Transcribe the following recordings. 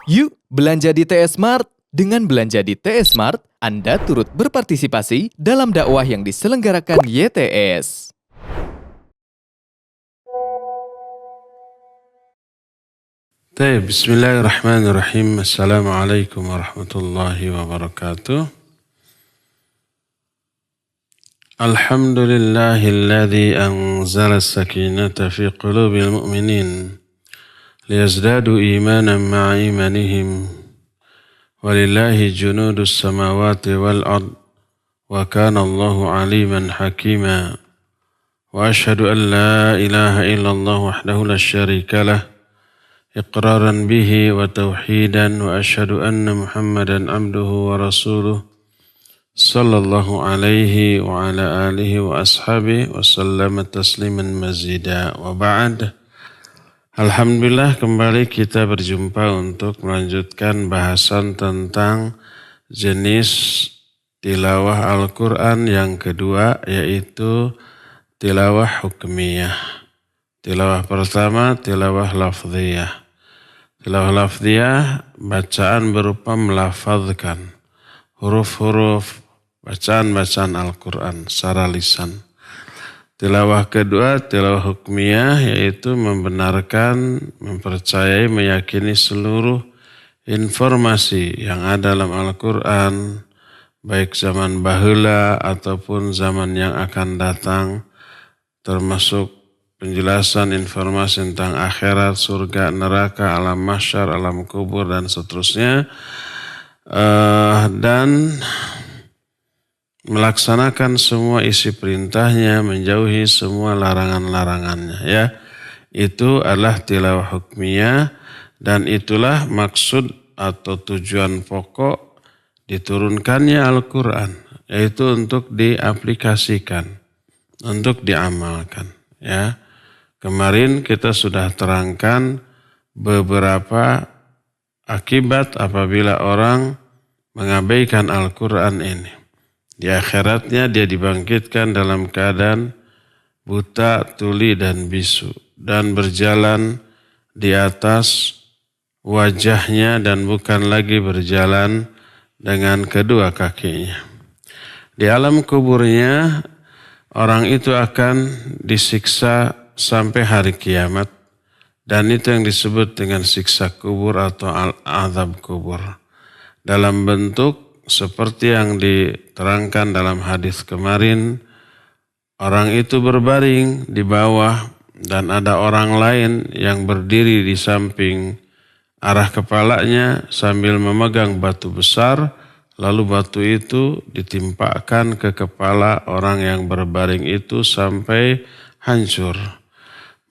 Yuk belanja di TS Mart. Dengan belanja di TS Mart, Anda turut berpartisipasi dalam dakwah yang diselenggarakan YTS. Bismillahirrahmanirrahim. Assalamualaikum warahmatullahi wabarakatuh. Alhamdulillahilladzi anzala as-sakinata fi qulubil mu'minin liyazdadu imanan ma'a imanihim. Walillahi junudus samawati wal ard wa kana Allahu aliman hakima. Wa ashhadu an la ilaha illallah wahdahu la syarika lah إقرارا به وتوحيدا وأشهد أن محمدا عبده ورسوله صلى الله عليه وعلى آله وأصحابه وسلم تسليما مزيدا وبعد. Alhamdulillah, kembali kita berjumpa untuk melanjutkan bahasan tentang jenis tilawah Al-Quran yang kedua, yaitu tilawah hukmiyah. Tilawah pertama, tilawah lafziyah. Tilawah lafziyah, bacaan berupa melafazkan huruf-huruf bacaan-bacaan Al-Quran secara lisan. Tilawah kedua, tilawah hukmiyah, yaitu membenarkan, mempercayai, meyakini seluruh informasi yang ada dalam Al-Quran, baik zaman baheula ataupun zaman yang akan datang, termasuk penjelasan informasi tentang akhirat, surga, neraka, alam mahsyar, alam kubur, dan seterusnya. Dan melaksanakan semua isi perintahnya, menjauhi semua larangan-larangannya. Ya, itu adalah tilawah hukmiyah, dan itulah maksud atau tujuan pokok diturunkannya Al-Quran, yaitu untuk diaplikasikan, untuk diamalkan. Ya. Kemarin kita sudah terangkan beberapa akibat apabila orang mengabaikan Al-Quran ini. Di akhiratnya dia dibangkitkan dalam keadaan buta, tuli, dan bisu. Dan berjalan di atas wajahnya dan bukan lagi berjalan dengan kedua kakinya. Di alam kuburnya orang itu akan disiksa sampai hari kiamat, dan itu yang disebut dengan siksa kubur atau azab kubur, dalam bentuk seperti yang diterangkan dalam hadis kemarin. Orang itu berbaring di bawah dan ada orang lain yang berdiri di samping arah kepalanya sambil memegang batu besar, lalu batu itu ditimpakan ke kepala orang yang berbaring itu sampai hancur.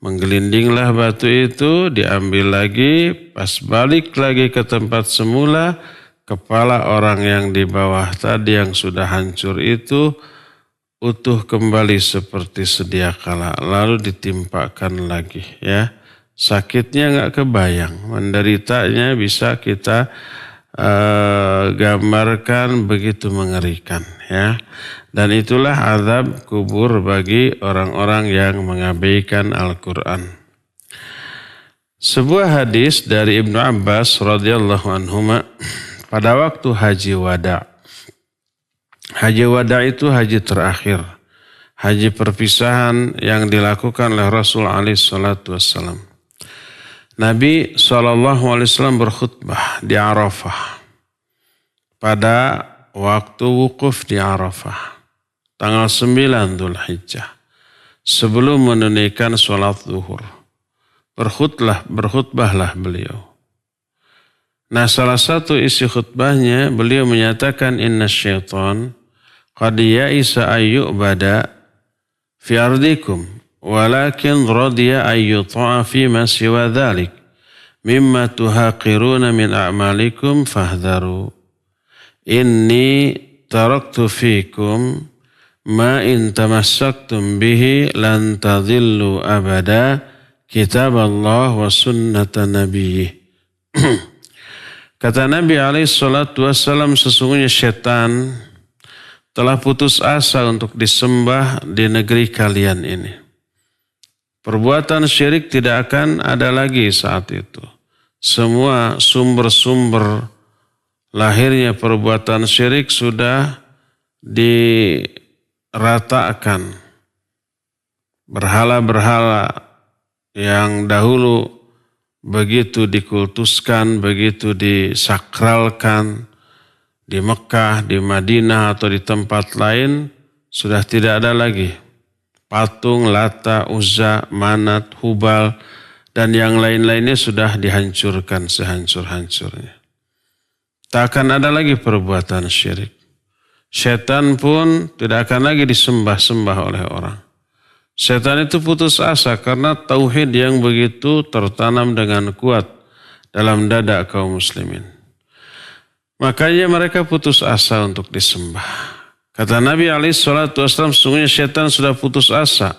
Menggelindinglah batu itu, diambil lagi, pas balik lagi ke tempat semula, kepala orang yang di bawah tadi yang sudah hancur itu utuh kembali seperti sedia kala, lalu ditimpakan lagi. Ya, sakitnya nggak kebayang, menderitanya bisa kita gambarkan, begitu mengerikan. Ya. Dan itulah azab kubur bagi orang-orang yang mengabaikan Al-Quran. Sebuah hadis dari Ibnu Abbas radhiyallahu anhuma pada waktu haji wada. Haji wada itu haji terakhir, haji perpisahan yang dilakukan oleh Rasul alaihi salatu wassalam. Nabi SAW berkhutbah di Arafah pada waktu wukuf di Arafah, tanggal 9 Dzulhijjah, sebelum menunaikan sholat zuhur. Berkhutbahlah beliau. Nah, salah satu isi khutbahnya beliau menyatakan, inna syaitan qad ya'isa ayyubada fi ardikum walakin radiya ayyuta'a fima siwa dhalik mimma tuhaqiruna min a'malikum fahdharu. Inni taraktu fikum ma in tamassaktum bihi lan tadhillu abada kitab Allah wa sunnata nabiyih. Kata Nabi SAW, sesungguhnya setan telah putus asa untuk disembah di negeri kalian ini. Perbuatan syirik tidak akan ada lagi saat itu. semua sumber-sumber lahirnya perbuatan syirik sudah diratakan. Berhala-berhala yang dahulu begitu dikultuskan, begitu disakralkan di Mekah, di Madinah atau di tempat lain, sudah tidak ada lagi. Patung, Lata, Uzza, Manat, Hubal, dan yang lain-lainnya sudah dihancurkan sehancur-hancurnya. Tak akan ada lagi perbuatan syirik. Setan pun tidak akan lagi disembah-sembah oleh orang. Setan itu putus asa karena tauhid yang begitu tertanam dengan kuat dalam dada kaum muslimin. Makanya mereka putus asa untuk disembah. Kata Nabi SAW, sesungguhnya setan sudah putus asa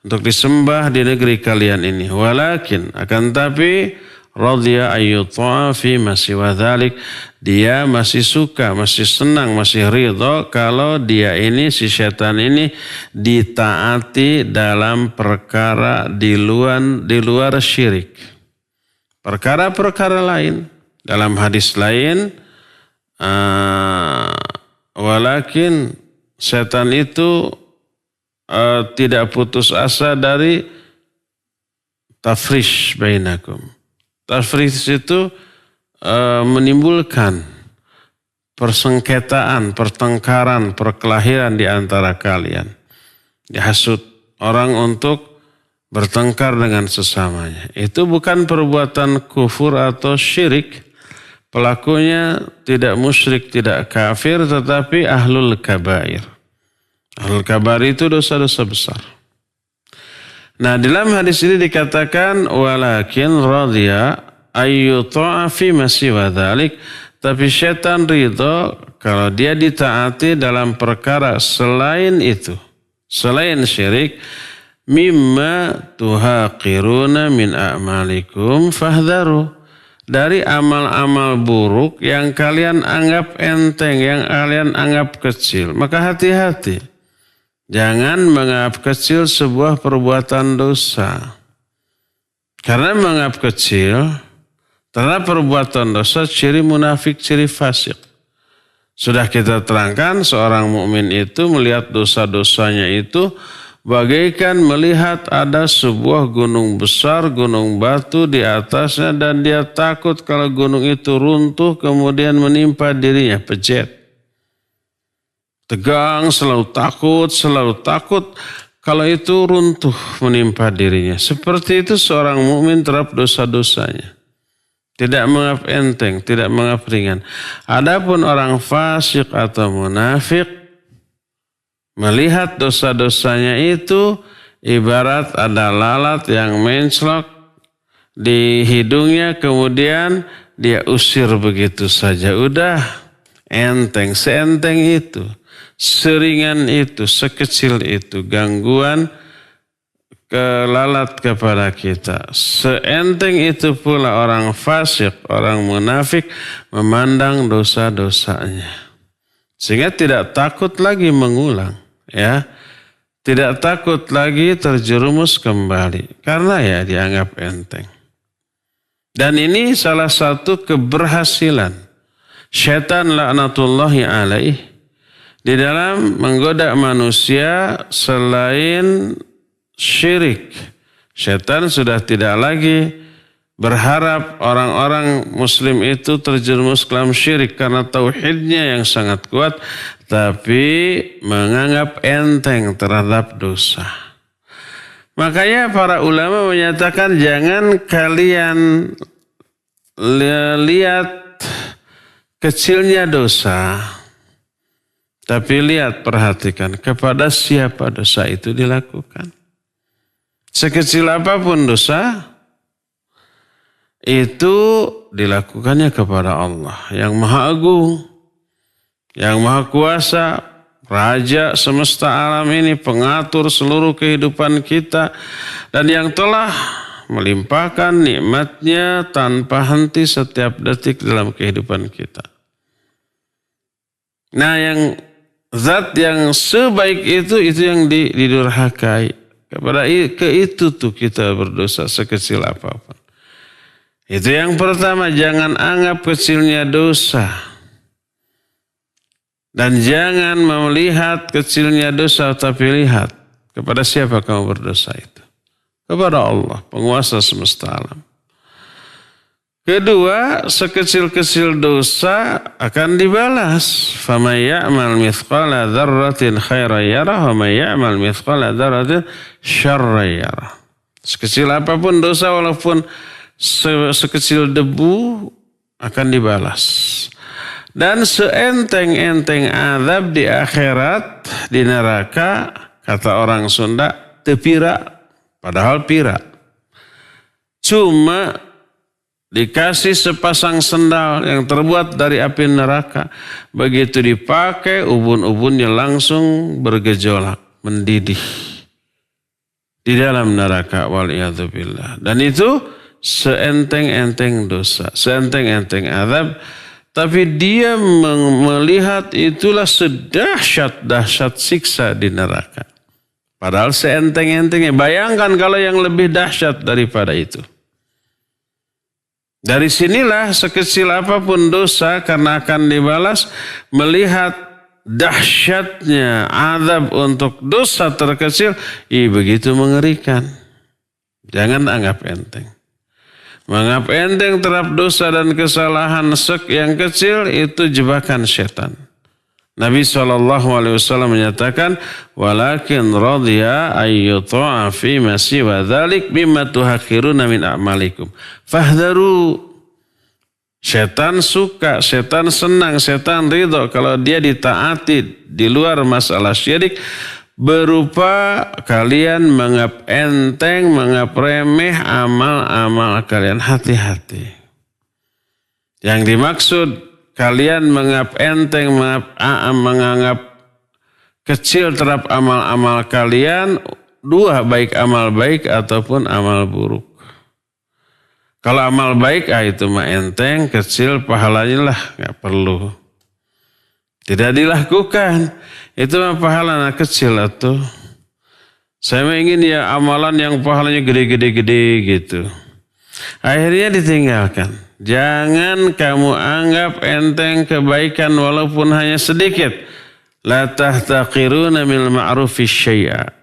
untuk disembah di negeri kalian ini. Walakin, akan tapi, radhiya ayyuta'a fi masiwa dhalik. Dia masih suka, masih senang, masih ridho kalau dia ini, si setan ini ditaati dalam perkara di luar syirik. Perkara-perkara lain. Dalam hadis lain, walakin setan itu tidak putus asa dari tafrish bainakum. Tafrish itu menimbulkan persengketaan, pertengkaran, perkelahiran di antara kalian. Dihasut orang untuk bertengkar dengan sesamanya. Itu bukan perbuatan kufur atau syirik. Pelakunya tidak musyrik, tidak kafir, tetapi ahlul kabair. Ahlul kabair itu dosa-dosa besar. Nah, dalam hadis ini dikatakan walakin radhiya ayyuta'a fi masiwa dhalik, tapi syaitan ridho kalau dia ditaati dalam perkara selain itu, selain syirik, mimma tuhaqiruna min a'malikum fahdharu, dari amal-amal buruk yang kalian anggap enteng, yang kalian anggap kecil, maka hati-hati. Jangan menganggap kecil sebuah perbuatan dosa. Karena menganggap kecil, karena perbuatan dosa ciri munafik, ciri fasik. Sudah kita terangkan seorang mukmin itu melihat dosa-dosanya itu bagaikan melihat ada sebuah gunung besar, gunung batu di atasnya dan dia takut kalau gunung itu runtuh kemudian menimpa dirinya, pejet. Tegang, selalu takut kalau itu runtuh menimpa dirinya. Seperti itu seorang mukmin terhadap dosa-dosanya. Tidak menganggap enteng, tidak menganggap ringan. Adapun orang fasik atau munafik melihat dosa-dosanya itu ibarat ada lalat yang menclok di hidungnya kemudian dia usir begitu saja. Udah enteng, seenteng itu, seringan itu, sekecil itu gangguan kelalat kepada kita. Seenteng itu pula orang fasik, orang munafik memandang dosa-dosanya. Sehingga tidak takut lagi mengulang, ya. Tidak takut lagi terjerumus kembali karena ya dianggap enteng. Dan ini salah satu keberhasilan syaitan laknatullahi alaih di dalam menggoda manusia selain syirik. Syaitan sudah tidak lagi berharap orang-orang muslim itu terjerumus ke dalam syirik karena tauhidnya yang sangat kuat, tapi menganggap enteng terhadap dosa. Makanya para ulama menyatakan jangan kalian lihat kecilnya dosa, tapi lihat, perhatikan kepada siapa dosa itu dilakukan. Sekecil apapun dosa, itu dilakukannya kepada Allah yang Maha Agung, yang Maha Kuasa, Raja semesta alam ini, pengatur seluruh kehidupan kita, dan yang telah melimpahkan nikmatnya tanpa henti setiap detik dalam kehidupan kita. Nah, yang zat yang sebaik itu yang didurhakai. Kepada itu tuh kita berdosa sekecil apapun. Itu yang pertama, jangan anggap kecilnya dosa. Dan jangan melihat kecilnya dosa, tapi lihat kepada siapa kamu berdosa itu. Kepada Allah, penguasa semesta alam. Kedua, sekecil-kecil dosa akan dibalas. فَمَنْ يَعْمَلْ مِثْقَالَ ذَرَّةٍ خَيْرًا يَرَهُ وَمَنْ يَعْمَلْ مِثْقَالَ ذَرَّةٍ شَرًّا يَرَهُ. Sekecil apapun dosa, walaupun sekecil debu, akan dibalas. Dan seenteng-enteng azab di akhirat, di neraka, kata orang Sunda, tepira, padahal pira. Cuma dikasih sepasang sendal yang terbuat dari api neraka. Begitu dipakai, ubun-ubunnya langsung bergejolak, mendidih di dalam neraka. Waliyadzubillah. Dan itu seenteng-enteng dosa, seenteng-enteng azab. Tapi dia melihat itulah sedahsyat-dahsyat siksa di neraka. Padahal seenteng-entengnya. Bayangkan kalau yang lebih dahsyat daripada itu. Dari sinilah sekecil apapun dosa karena akan dibalas, melihat dahsyatnya azab untuk dosa terkecil, begitu mengerikan. Jangan anggap enteng. Menganggap enteng terhadap dosa dan kesalahan yang kecil itu jebakan setan. Nabi SAW menyatakan, walakin radhiya ayyuta'a fi masih wa dhalik bimma tuhakhiruna min a'malikum. Fahdharu. Setan suka, setan senang, setan ridho kalau dia ditaati di luar masalah syirik, berupa kalian menganggap enteng, menganggap remeh amal-amal kalian. Hati-hati. Yang dimaksud kalian menganggap enteng, menganggap kecil terhadap amal-amal kalian, dua, baik amal baik ataupun amal buruk. Kalau amal baik, itu mah enteng, kecil, pahalanya lah, nggak perlu. Tidak dilakukan. Itu mah pahala kecil atau. Saya ingin ya amalan yang pahalanya gede-gede gitu. Akhirnya ditinggalkan. Jangan kamu anggap enteng kebaikan walaupun hanya sedikit. La tahtaqiruna minal ma'rufi syai'a.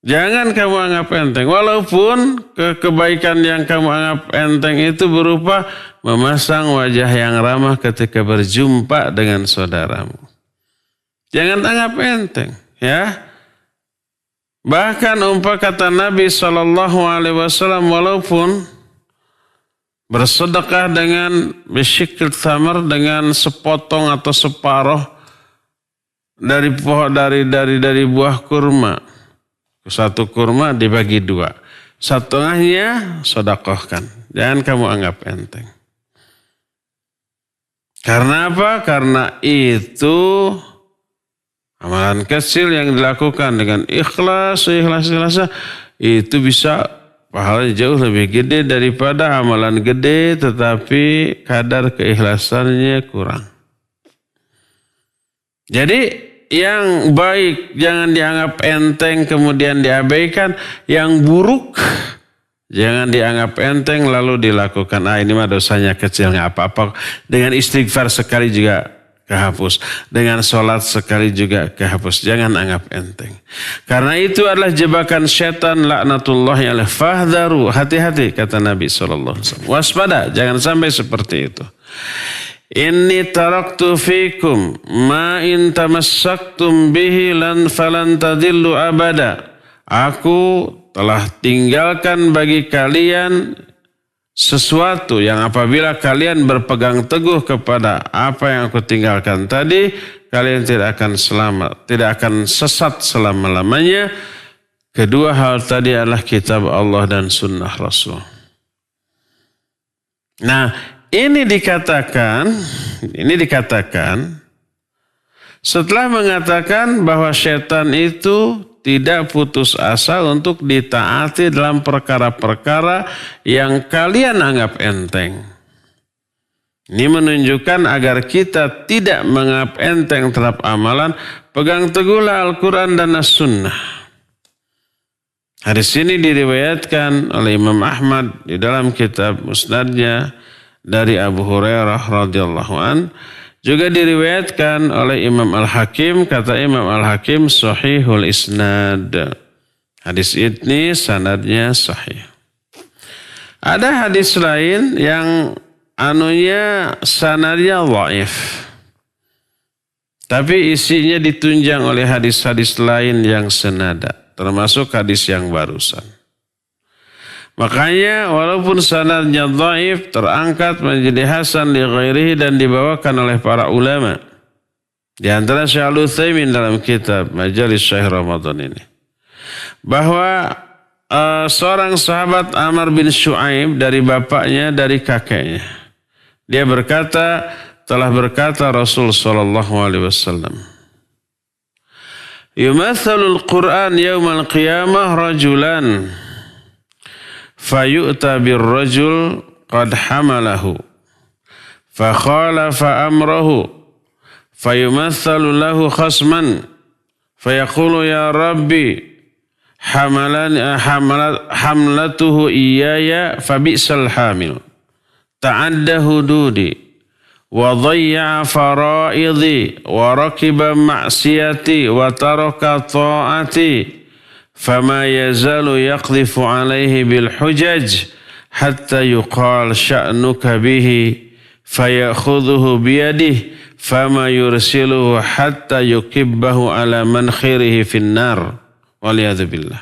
Jangan kamu anggap enteng. Walaupun kebaikan yang kamu anggap enteng itu berupa memasang wajah yang ramah ketika berjumpa dengan saudaramu. Jangan anggap enteng. Ya. Bahkan umpah kata Nabi SAW, walaupun bersedekah dengan bisyikil tamar, dengan sepotong atau separuh dari buah kurma. Satu kurma dibagi dua. Setengahnya sedekahkan. Jangan kamu anggap enteng. Karena apa? Karena itu amalan kecil yang dilakukan dengan ikhlas, itu bisa pahalanya jauh lebih gede daripada amalan gede tetapi kadar keikhlasannya kurang. Jadi yang baik jangan dianggap enteng kemudian diabaikan. Yang buruk jangan dianggap enteng lalu dilakukan. Ini mah dosanya kecil, nggak apa-apa. Dengan istighfar sekali juga kehapus. Dengan sholat sekali juga kehapus. Jangan anggap enteng. Karena itu adalah jebakan setan, laknatullahi alaih. Fahdharu, hati-hati kata Nabi SAW. Waspada, jangan sampai seperti itu. Inni taraktu fikum ma in tamassaktum bihi falan tadillu abada. Aku telah tinggalkan bagi kalian sesuatu yang apabila kalian berpegang teguh kepada apa yang aku tinggalkan tadi, kalian tidak akan selamat, tidak akan sesat selama-lamanya. Kedua hal tadi adalah kitab Allah dan sunnah Rasul. Nah, ini dikatakan setelah mengatakan bahwa setan itu tidak putus asa untuk ditaati dalam perkara-perkara yang kalian anggap enteng. Ini menunjukkan agar kita tidak menganggap enteng terhadap amalan, pegang teguhlah Al-Quran dan As-Sunnah. Hadis ini diriwayatkan oleh Imam Ahmad di dalam kitab Musnadnya dari Abu Hurairah radhiyallahu an. Juga diriwayatkan oleh Imam Al-Hakim, kata Imam Al-Hakim sahihul isnad. Hadis ini sanadnya sahih. Ada hadis lain yang sanadnya dhaif. Tapi isinya ditunjang oleh hadis-hadis lain yang senada, termasuk hadis yang barusan. Makanya walaupun sanadnya dhaif, terangkat menjadi hasan li ghairihi dan dibawakan oleh para ulama. Di antara Syekh Al-Utsaimin dalam kitab Majalis Syekh Ramadan ini. Bahwa seorang sahabat Amr bin Shu'aib dari bapaknya, dari kakeknya. Dia berkata, telah berkata Rasul sallallahu alaihi wasallam, yumathalul Qur'an yaumal qiyamah rajulan fayu'ta birrajul qad hamalahu fakhalafa amrahu fayumathalu lahu khasman fayaqulu ya rabbi hamlatuhu iyaya fabi'sal hamil ta'adda hududi wa dhayya'a fara'idhi wa rakiba ma'siyati wa taraka ta'ati فما يزال يقذف عليه بالحجج حتى يقال شأنك به فيأخذه بيده فما يرسله حتى يكبه على منخره في النار والعياذ بالله.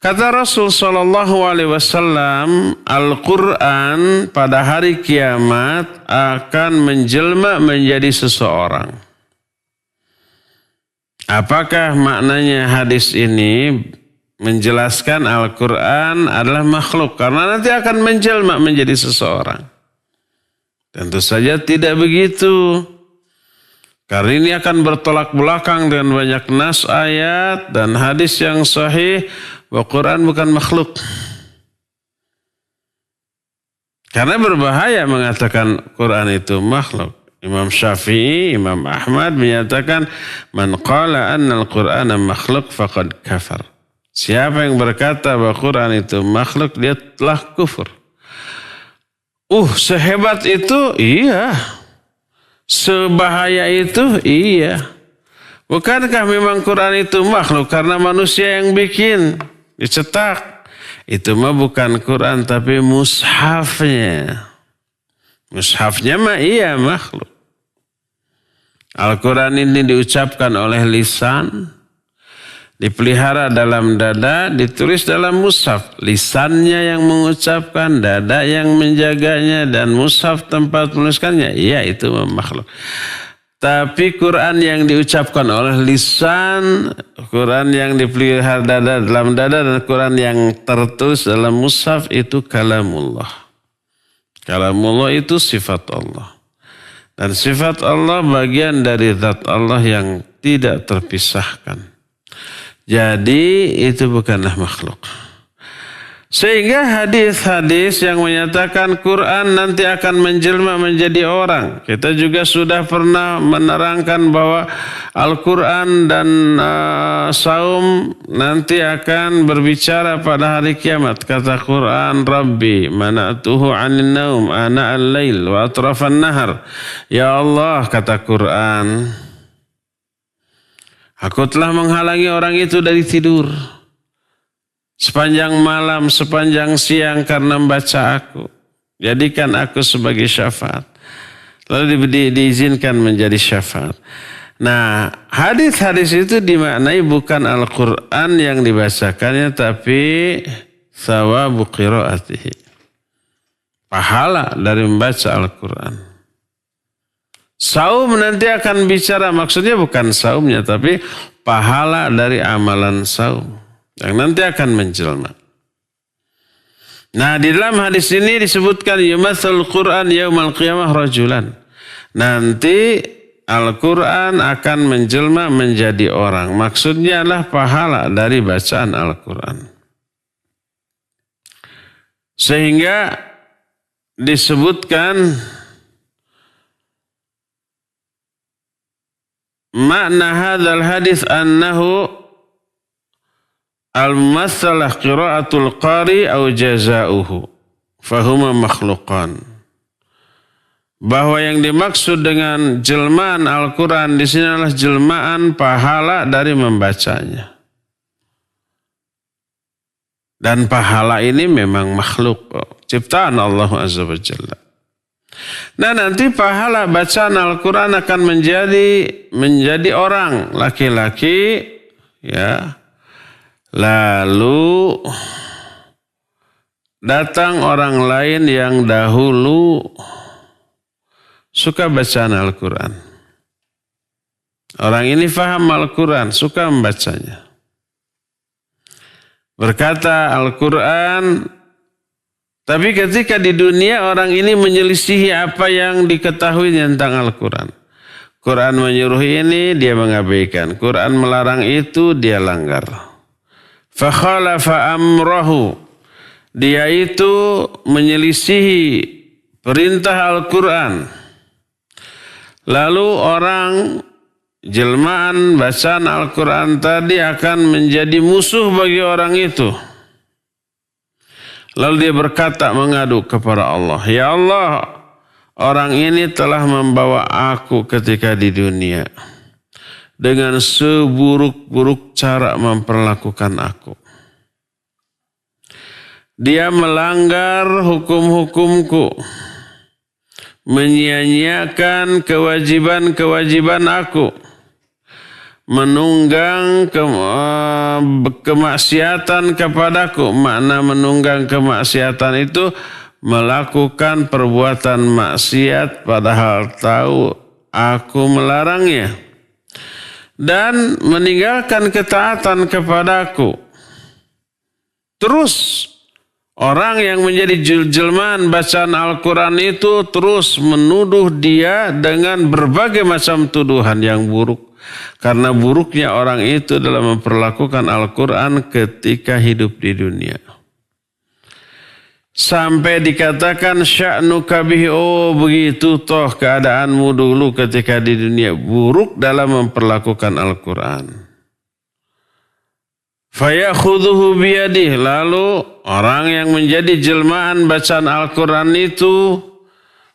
Kata Rasul sallallahu alaihi wasallam, Al-Qur'an pada hari kiamat akan menjelma menjadi seseorang. Apakah maknanya hadis ini menjelaskan Al-Quran adalah makhluk? Karena nanti akan menjelma menjadi seseorang. Tentu saja tidak begitu. Karena ini akan bertolak belakang dengan banyak nas ayat dan hadis yang sahih bahwa Quran bukan makhluk. Karena berbahaya mengatakan Quran itu makhluk. Imam Syafi'i, Imam Ahmad menyatakan man qala anna al-Qur'ana makhluk faqad kafar. Siapa yang berkata bahwa Quran itu makhluk, dia telah kufur. Sehebat itu? Iya. Sebahaya itu? Iya. Bukankah memang Quran itu makhluk karena manusia yang bikin, dicetak? Itu mah bukan Quran tapi mushafnya. Mushafnya mah iya makhluk. Al-Quran ini diucapkan oleh lisan, dipelihara dalam dada, ditulis dalam mushaf. Lisannya yang mengucapkan, dada yang menjaganya, dan mushaf tempat menuliskannya. Iya, itu makhluk. Tapi Quran yang diucapkan oleh lisan, Quran yang dipelihara dalam dada, dan Quran yang tertulis dalam mushaf itu kalamullah. Kalamullah itu sifat Allah. Dan sifat Allah bagian dari zat Allah yang tidak terpisahkan. Jadi itu bukanlah makhluk. Sehingga hadis-hadis yang menyatakan Quran nanti akan menjelma menjadi orang. Kita juga sudah pernah menerangkan bahwa Al-Quran dan saum nanti akan berbicara pada hari kiamat. Kata Quran, Rabbi mana'tuhu 'anil naum ana al-lail wa atrafan nahar. Ya Allah, kata Quran, aku telah menghalangi orang itu dari tidur sepanjang malam, sepanjang siang karena membaca aku. Jadikan aku sebagai syafaat. Lalu diizinkan menjadi syafaat. Nah, hadis-hadis itu dimaknai bukan Al-Quran yang dibacakannya, tapi thawabu qiraatihi. Pahala dari membaca Al-Quran. Saum nanti akan bicara, maksudnya bukan saumnya, tapi pahala dari amalan saum yang nanti akan menjelma. Nah, di dalam hadis ini disebutkan yumathal Quran yaumal qiyamah rajulan. Nanti Al-Quran akan menjelma menjadi orang. Maksudnya adalah pahala dari bacaan Al-Quran. Sehingga disebutkan makna hadzal hadis annahu al-mumatsalah qiraatul qari au jazauhu fahuma makhluqan. Bahwa yang dimaksud dengan jelmaan Al-Quran di sini adalah jelmaan pahala dari membacanya. Dan pahala ini memang makhluk, ciptaan Allah Azza wa Jalla. Nah, nanti pahala bacaan Al-Quran akan menjadi orang laki-laki, ya. Lalu datang orang lain yang dahulu suka bacaan Al-Quran. Orang ini faham Al-Quran, suka membacanya. Berkata Al-Quran, tapi ketika di dunia orang ini menyelisihi apa yang diketahui tentang Al-Quran. Quran menyuruh ini, dia mengabaikan. Quran melarang itu, dia langgar. Fakhalafa amrahu. Dia itu menyelisihi perintah Al-Quran. Lalu orang jelmaan bacaan Al-Quran tadi akan menjadi musuh bagi orang itu. Lalu dia berkata mengadu kepada Allah, ya Allah, orang ini telah membawa aku ketika di dunia dengan seburuk-buruk cara memperlakukan aku. Dia melanggar hukum-hukumku, menyia-nyiakan kewajiban-kewajiban aku, menunggang kemaksiatan kepadaku. Makna menunggang kemaksiatan itu melakukan perbuatan maksiat padahal tahu aku melarangnya, dan meninggalkan ketaatan kepadaku. Terus orang yang menjadi jelmaan bacaan Al-Quran itu terus menuduh dia dengan berbagai macam tuduhan yang buruk. Karena buruknya orang itu dalam memperlakukan Al-Quran ketika hidup di dunia. Sampai dikatakan sya'nuka bihi, oh begitu toh keadaanmu dulu ketika di dunia, buruk dalam memperlakukan Al-Quran. Fayakhudhuhu biyadih, lalu orang yang menjadi jelmaan bacaan Al-Quran itu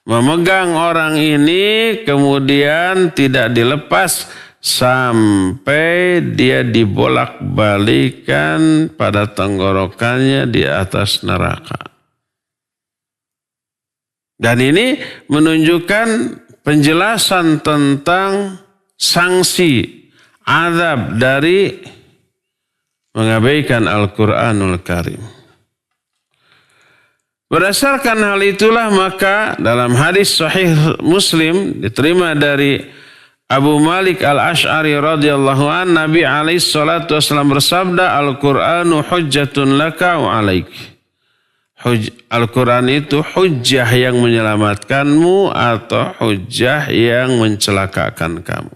memegang orang ini kemudian tidak dilepas sampai dia dibolak-balikan pada tenggorokannya di atas neraka. Dan ini menunjukkan penjelasan tentang sanksi azab dari mengabaikan Al-Quranul Karim. Berdasarkan hal itulah maka dalam hadis sahih Muslim diterima dari Abu Malik Al-Ash'ari radhiyallahu an, Nabi alaihi salatu wasallam bersabda, Al-Qur'anu hujjatun laka wa alaik. Al-Quran itu hujjah yang menyelamatkanmu atau hujjah yang mencelakakan kamu.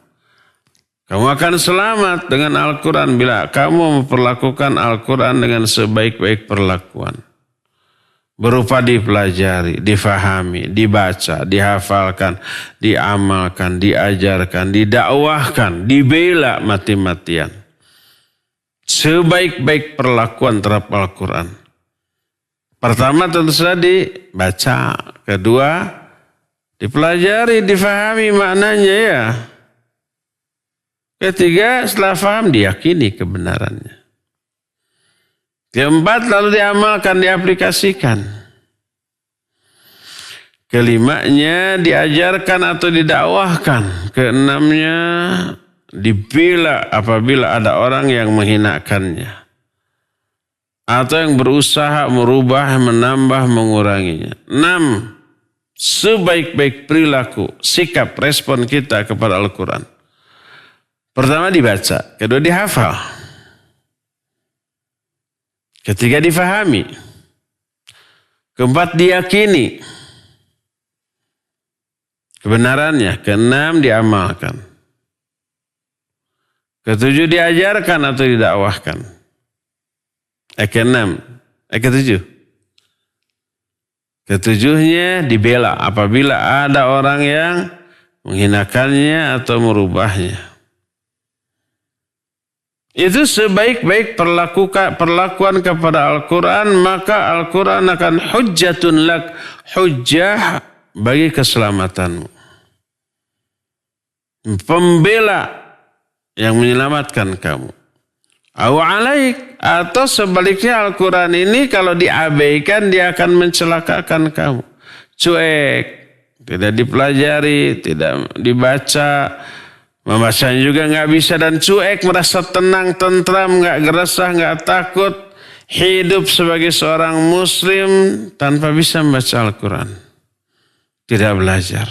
Kamu akan selamat dengan Al-Quran bila kamu memperlakukan Al-Quran dengan sebaik-baik perlakuan. Berupa dipelajari, difahami, dibaca, dihafalkan, diamalkan, diajarkan, didakwahkan, dibela mati-matian. Sebaik-baik perlakuan terhadap Al-Quran. Pertama tentu saja dibaca. Kedua, dipelajari, difahami maknanya ya. Ketiga, setelah faham diyakini kebenarannya. Keempat, lalu diamalkan, diaplikasikan. Kelimanya, diajarkan atau didakwahkan. Keenamnya, dibela apabila ada orang yang menghinakannya. Atau yang berusaha merubah, menambah, menguranginya. 6. Sebaik-baik perilaku, sikap, respon kita kepada Al-Quran. Pertama dibaca, kedua dihafal. Ketiga difahami. Keempat diyakini kebenarannya. Keenam diamalkan. Ketujuh diajarkan atau didakwahkan. Ketujuh. Ketujuhnya dibela apabila ada orang yang menghinakannya atau merubahnya. itu sebaik-baik perlakuan kepada Al-Quran, maka Al-Quran akan hujjatun lak, hujjah bagi keselamatanmu. Pembela yang menyelamatkan kamu. Au alaik, atau sebaliknya Al-Quran ini kalau diabaikan dia akan mencelakakan kamu. Cuek, tidak dipelajari, tidak dibaca, membacanya juga nggak bisa dan cuek, merasa tenang, tentram, nggak geresah, nggak takut, hidup sebagai seorang Muslim tanpa bisa membaca Al-Quran, tidak belajar.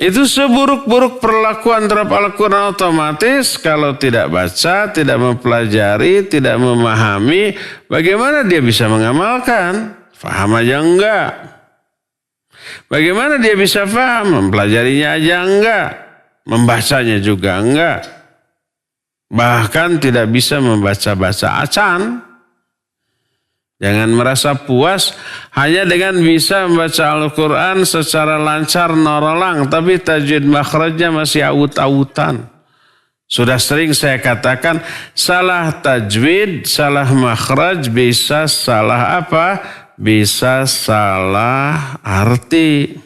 Itu seburuk-buruk perlakuan terhadap Al-Quran, otomatis kalau tidak baca, tidak mempelajari, tidak memahami, bagaimana dia bisa mengamalkan? Faham aja enggak. Bagaimana dia bisa faham? Mempelajarinya aja enggak. Membacanya juga enggak. Bahkan tidak bisa membaca-baca acan. Jangan merasa puas hanya dengan bisa membaca Al-Quran secara lancar norolang, tapi tajwid makhrajnya masih awut-awutan. Sudah sering saya katakan, salah tajwid, salah makhraj, bisa salah apa? Bisa salah arti.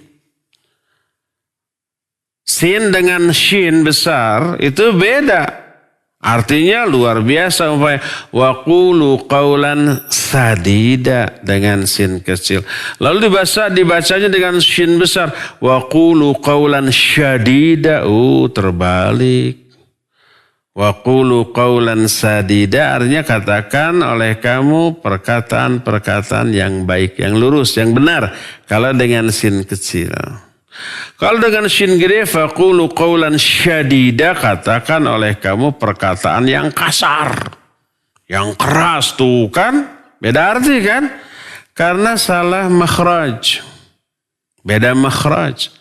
Sin dengan shin besar itu beda. Artinya luar biasa. Wa qulu qawlan sadida dengan sin kecil. Lalu dibacanya dengan shin besar. Wa qulu qawlan syadida. Terbalik. Wa qulu qawlan sadida artinya katakan oleh kamu perkataan-perkataan yang baik, yang lurus, yang benar. Kalau dengan sin kecil. Kalau dengan shin gede, faqulu qawlan syadida, katakan oleh kamu perkataan yang kasar, yang keras, tuh kan, beda arti kan? Karena salah makhraj, beda makhraj.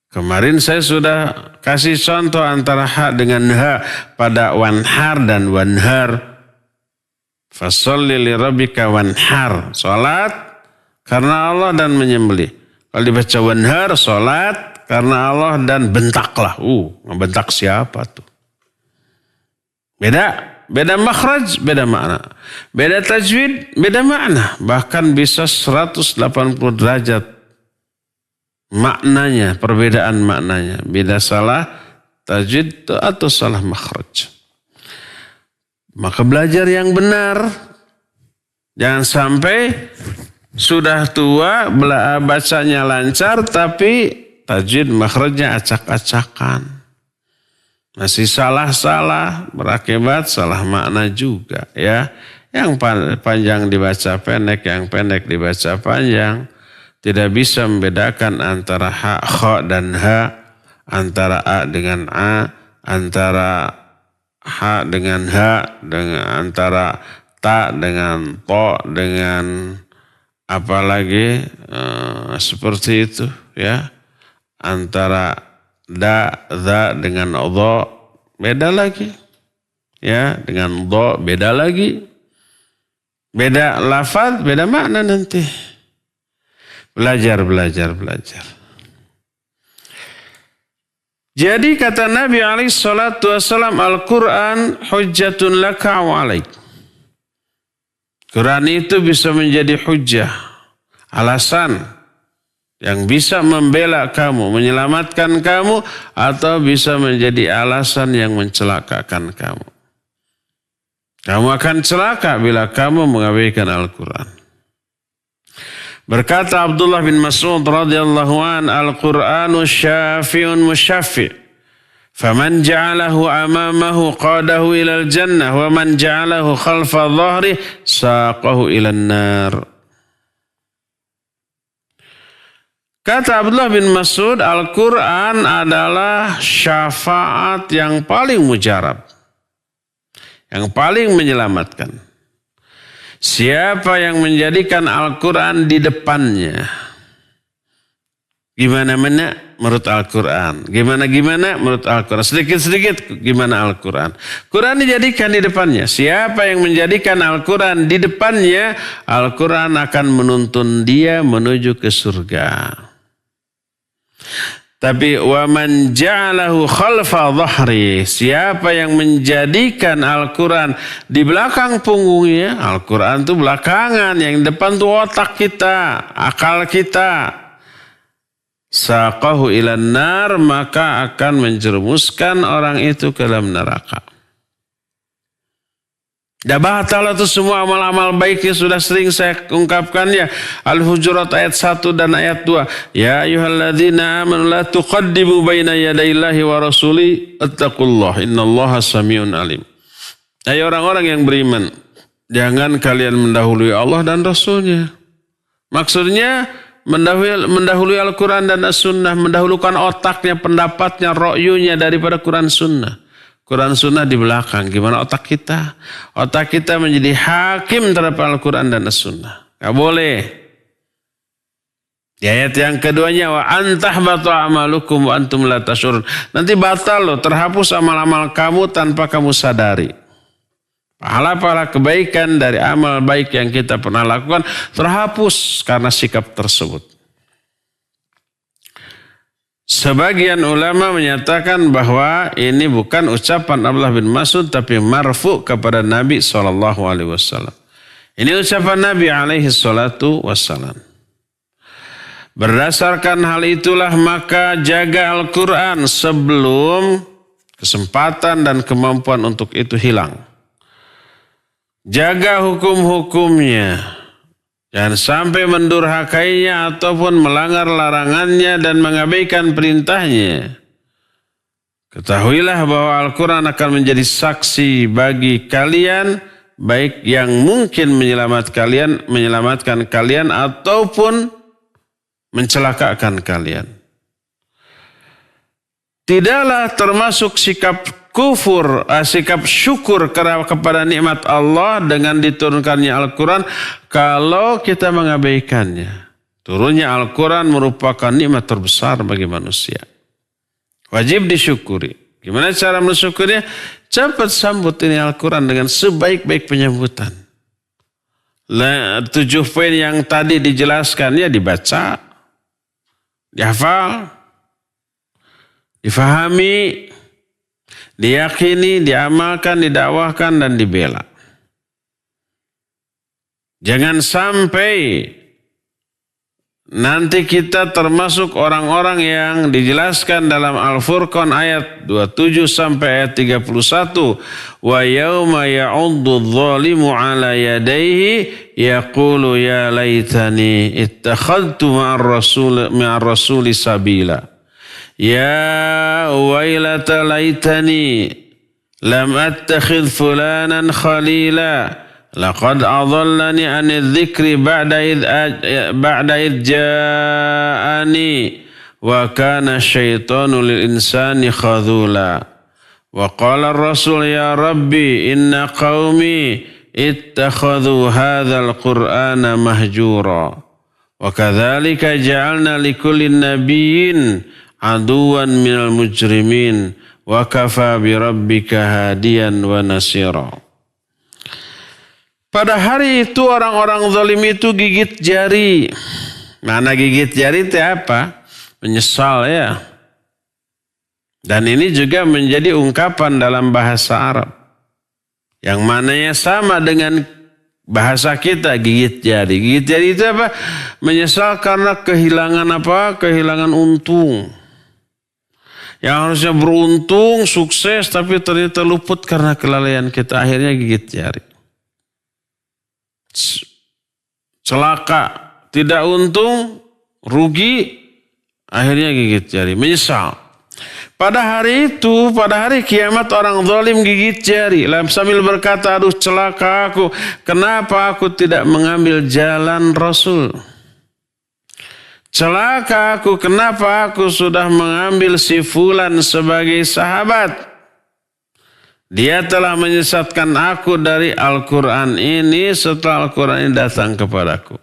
Kemarin saya sudah kasih contoh antara ha dengan ha pada wanhar dan wanhar. Fasholli li rabbika wanhar, salat karena Allah dan menyembelih. Kalau dibaca wanhar, sholat karena Allah dan bentaklah. Ngebentak siapa tuh? Beda makhraj, beda makna. Beda tajwid, beda makna. Bahkan bisa 180 derajat maknanya, perbedaan maknanya. Beda salah tajwid atau salah makhraj. Maka belajar yang benar. Jangan sampai sudah tua, bacanya lancar, tapi tajwid makhrajnya acak-acakan. Masih salah-salah, berakibat salah makna juga. Ya, yang panjang dibaca pendek, yang pendek dibaca panjang. Tidak bisa membedakan antara ha, kha dan ha, antara a dengan a, antara ha dengan ha, dengan antara ta dengan to, dengan apalagi seperti itu ya, antara za dengan dha beda lagi ya, dengan dha beda lagi, beda lafaz, beda makna nanti. Belajar. Jadi kata Nabi alaihi salatu wasallam, Al-Quran hujjatun laka wa alaik. Quran itu bisa menjadi hujjah, alasan yang bisa membela kamu, menyelamatkan kamu, atau bisa menjadi alasan yang mencelakakan kamu. Kamu akan celaka bila kamu mengabaikan Al-Quran. Berkata Abdullah bin Mas'ud radhiyallahu an, Al-Qur'anu syafi'un musyaffi'. Faman ja'alahu amamahu qadahu ilal jannah wa man ja'alahu khalfa dhahri saqahu ilan nar. Kata Abdullah bin Mas'ud, Al-Quran adalah syafaat yang paling mujarab, yang paling menyelamatkan. Siapa yang menjadikan Al-Quran di depannya, gimana-mana menurut Al-Quran, gimana-gimana menurut Al-Quran, sedikit-sedikit gimana Al-Quran. Quran dijadikan di depannya. Siapa yang menjadikan Al-Quran di depannya, Al-Quran akan menuntun dia menuju ke surga. Tapi wa man ja'alahu khalfa dhahri, siapa yang menjadikan Al-Quran di belakang punggungnya, Al-Quran itu belakangan, yang depan itu otak kita, akal kita. Saqahu ilan nar, maka akan menjerumuskan orang itu ke dalam neraka. Dah batal itu semua amal-amal baiknya, sudah sering saya ungkapkan ya. Al-Hujurat ayat 1 dan ayat 2. Ya ayyuhalladzina amanu la tuqaddimu baina yadayillahi wa rasuli attaqullah innallaha samiun alim. Hai orang-orang yang beriman, jangan kalian mendahului Allah dan Rasulnya. Maksudnya mendahului Al-Quran dan As-Sunnah, mendahulukan otaknya, pendapatnya, ro'yunya daripada Quran Sunnah. Quran Sunnah di belakang. Gimana otak kita? Otak kita menjadi hakim terhadap Al-Quran dan As-Sunnah. Gak boleh. Di ayat yang keduanya, wa antahbatu amalukum wa antum la tashurun. Nanti batal loh, terhapus amal-amal kamu tanpa kamu sadari. Pahala-pahala kebaikan dari amal baik yang kita pernah lakukan terhapus karena sikap tersebut. Sebagian ulama menyatakan bahwa ini bukan ucapan Abdullah bin Mas'ud tapi marfu kepada Nabi SAW. Ini ucapan Nabi SAW. Berdasarkan hal itulah maka jaga Al-Quran sebelum kesempatan dan kemampuan untuk itu hilang. Jaga hukum-hukumnya. Jangan sampai mendurhakainya ataupun melanggar larangannya dan mengabaikan perintahnya. Ketahuilah bahwa Al-Quran akan menjadi saksi bagi kalian, baik yang mungkin menyelamatkan kalian ataupun mencelakakan kalian. Tidaklah termasuk sikap kufur, sikap syukur kepada nikmat Allah dengan diturunkannya Al-Quran kalau kita mengabaikannya. Turunnya Al-Quran merupakan nikmat terbesar bagi manusia. Wajib disyukuri. Gimana cara mensyukurinya? Cepat sambut ini Al-Quran dengan sebaik-baik penyambutan. 7 poin yang tadi dijelaskan ya dibaca, dihafal, difahami, diyakini, diamalkan, didakwahkan, dan dibela. Jangan sampai nanti kita termasuk orang-orang yang dijelaskan dalam Al-Furqan ayat 27 sampai ayat 31. Wa yauma ya'uddu adh-dhalimu 'ala yadayhi yaqulu ya laitani ittakhadtu ma'ar rasuli sabila. Ya wailata laitani lam attakhidh fulanan khalila laqad adallani 'anil dzikri ba'da id ja'ani wa kana syaitanu lil insani khadhula wa qala ar-rasul ya rabbi inna qaumi ittakhadhu hadzal qur'ana mahjura wa kadzalika ja'alna likulli nabiyyin aduwan minal mujrimin wa kafa bi rabbika hadiyan wa nasira. Pada hari itu orang-orang zalim itu gigit jari. Mana gigit jari itu apa? Menyesal ya. Dan ini juga menjadi ungkapan dalam bahasa Arab. Yang mananya sama dengan bahasa kita, gigit jari. Gigit jari itu apa? Menyesal karena kehilangan apa? Kehilangan untung. Yang harusnya beruntung, sukses, tapi ternyata luput karena kelalaian kita. Akhirnya gigit jari. Celaka, tidak untung, rugi, akhirnya gigit jari. Menyesal. Pada hari itu, pada hari kiamat orang zalim gigit jari. Sambil berkata, aduh celaka aku. Kenapa aku tidak mengambil jalan Rasul? Celaka aku, kenapa aku sudah mengambil si fulan sebagai sahabat? Dia telah menyesatkan aku dari Al-Quran ini setelah Al-Quran ini datang kepadaku.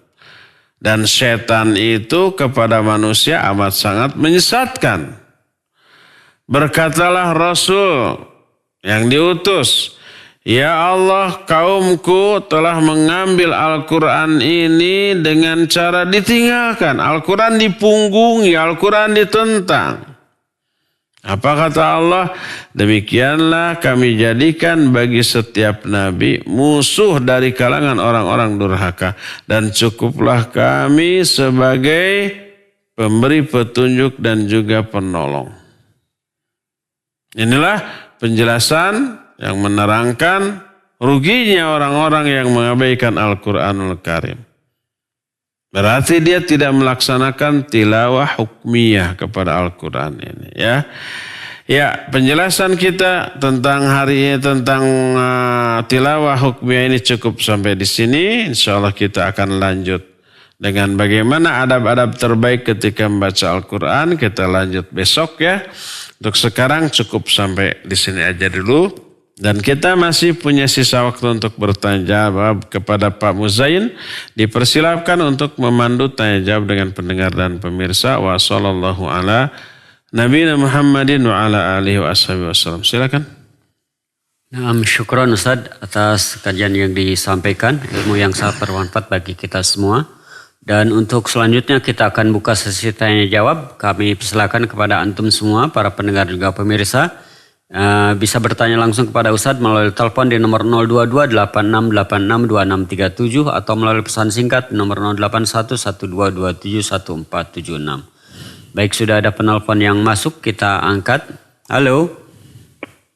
Dan setan itu kepada manusia amat sangat menyesatkan. Berkatalah Rasul yang diutus, ya Allah, kaumku telah mengambil Al-Quran ini dengan cara ditinggalkan. Al-Quran dipunggungi, Al-Quran ditentang. Apa kata Allah? Demikianlah kami jadikan bagi setiap nabi musuh dari kalangan orang-orang durhaka. Dan cukuplah kami sebagai pemberi petunjuk dan juga penolong. Inilah penjelasan yang menerangkan ruginya orang-orang yang mengabaikan Al-Quranul Karim. Berarti dia tidak melaksanakan tilawah hukmiyah kepada Al-Quran ini, ya. Ya, penjelasan kita tentang hari ini tentang tilawah hukmiyah ini cukup sampai di sini. Insyaallah kita akan lanjut dengan bagaimana adab-adab terbaik ketika membaca Al-Quran. Kita lanjut besok ya. Untuk sekarang cukup sampai di sini aja dulu. Dan kita masih punya sisa waktu untuk bertanya jawab kepada Pak Muzain. Dipersilakan untuk memandu tanya jawab dengan pendengar dan pemirsa. Wa sallallahu ala nabiyina Muhammadin wa ala alihi wa ashabihi wasallam. Silakan. Syukron Ustaz atas kajian yang disampaikan. Ilmu yang sangat bermanfaat bagi kita semua. Dan untuk selanjutnya kita akan buka sesi tanya jawab. Kami persilakan kepada antum semua, para pendengar juga pemirsa. Bisa bertanya langsung kepada Ustadz melalui telepon di nomor 022-8686-2637 atau melalui pesan singkat di nomor 081122714776. Baik, sudah ada penelpon yang masuk, kita angkat. Halo.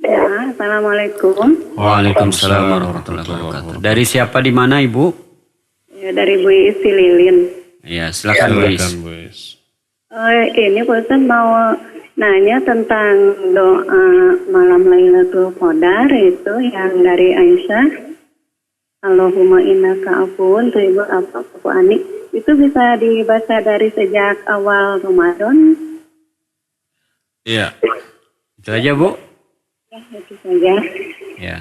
Ya, Assalamualaikum. Waalaikumsalam warahmatullahi wabarakatuh. Dari siapa di mana Ibu? Ya, dari Bu Isi Lilin. Ya, silakan Bu Is. Ini Pak Ustadz mau nanya tentang doa malam Lailatul Qadar itu yang dari Aisyah. Allahumma innaka afuwun tuhibbul afwa fa'fu anni. Itu bisa dibaca dari sejak awal Ramadan? Iya. Itu aja Bu. Ya, itu saja. Ya.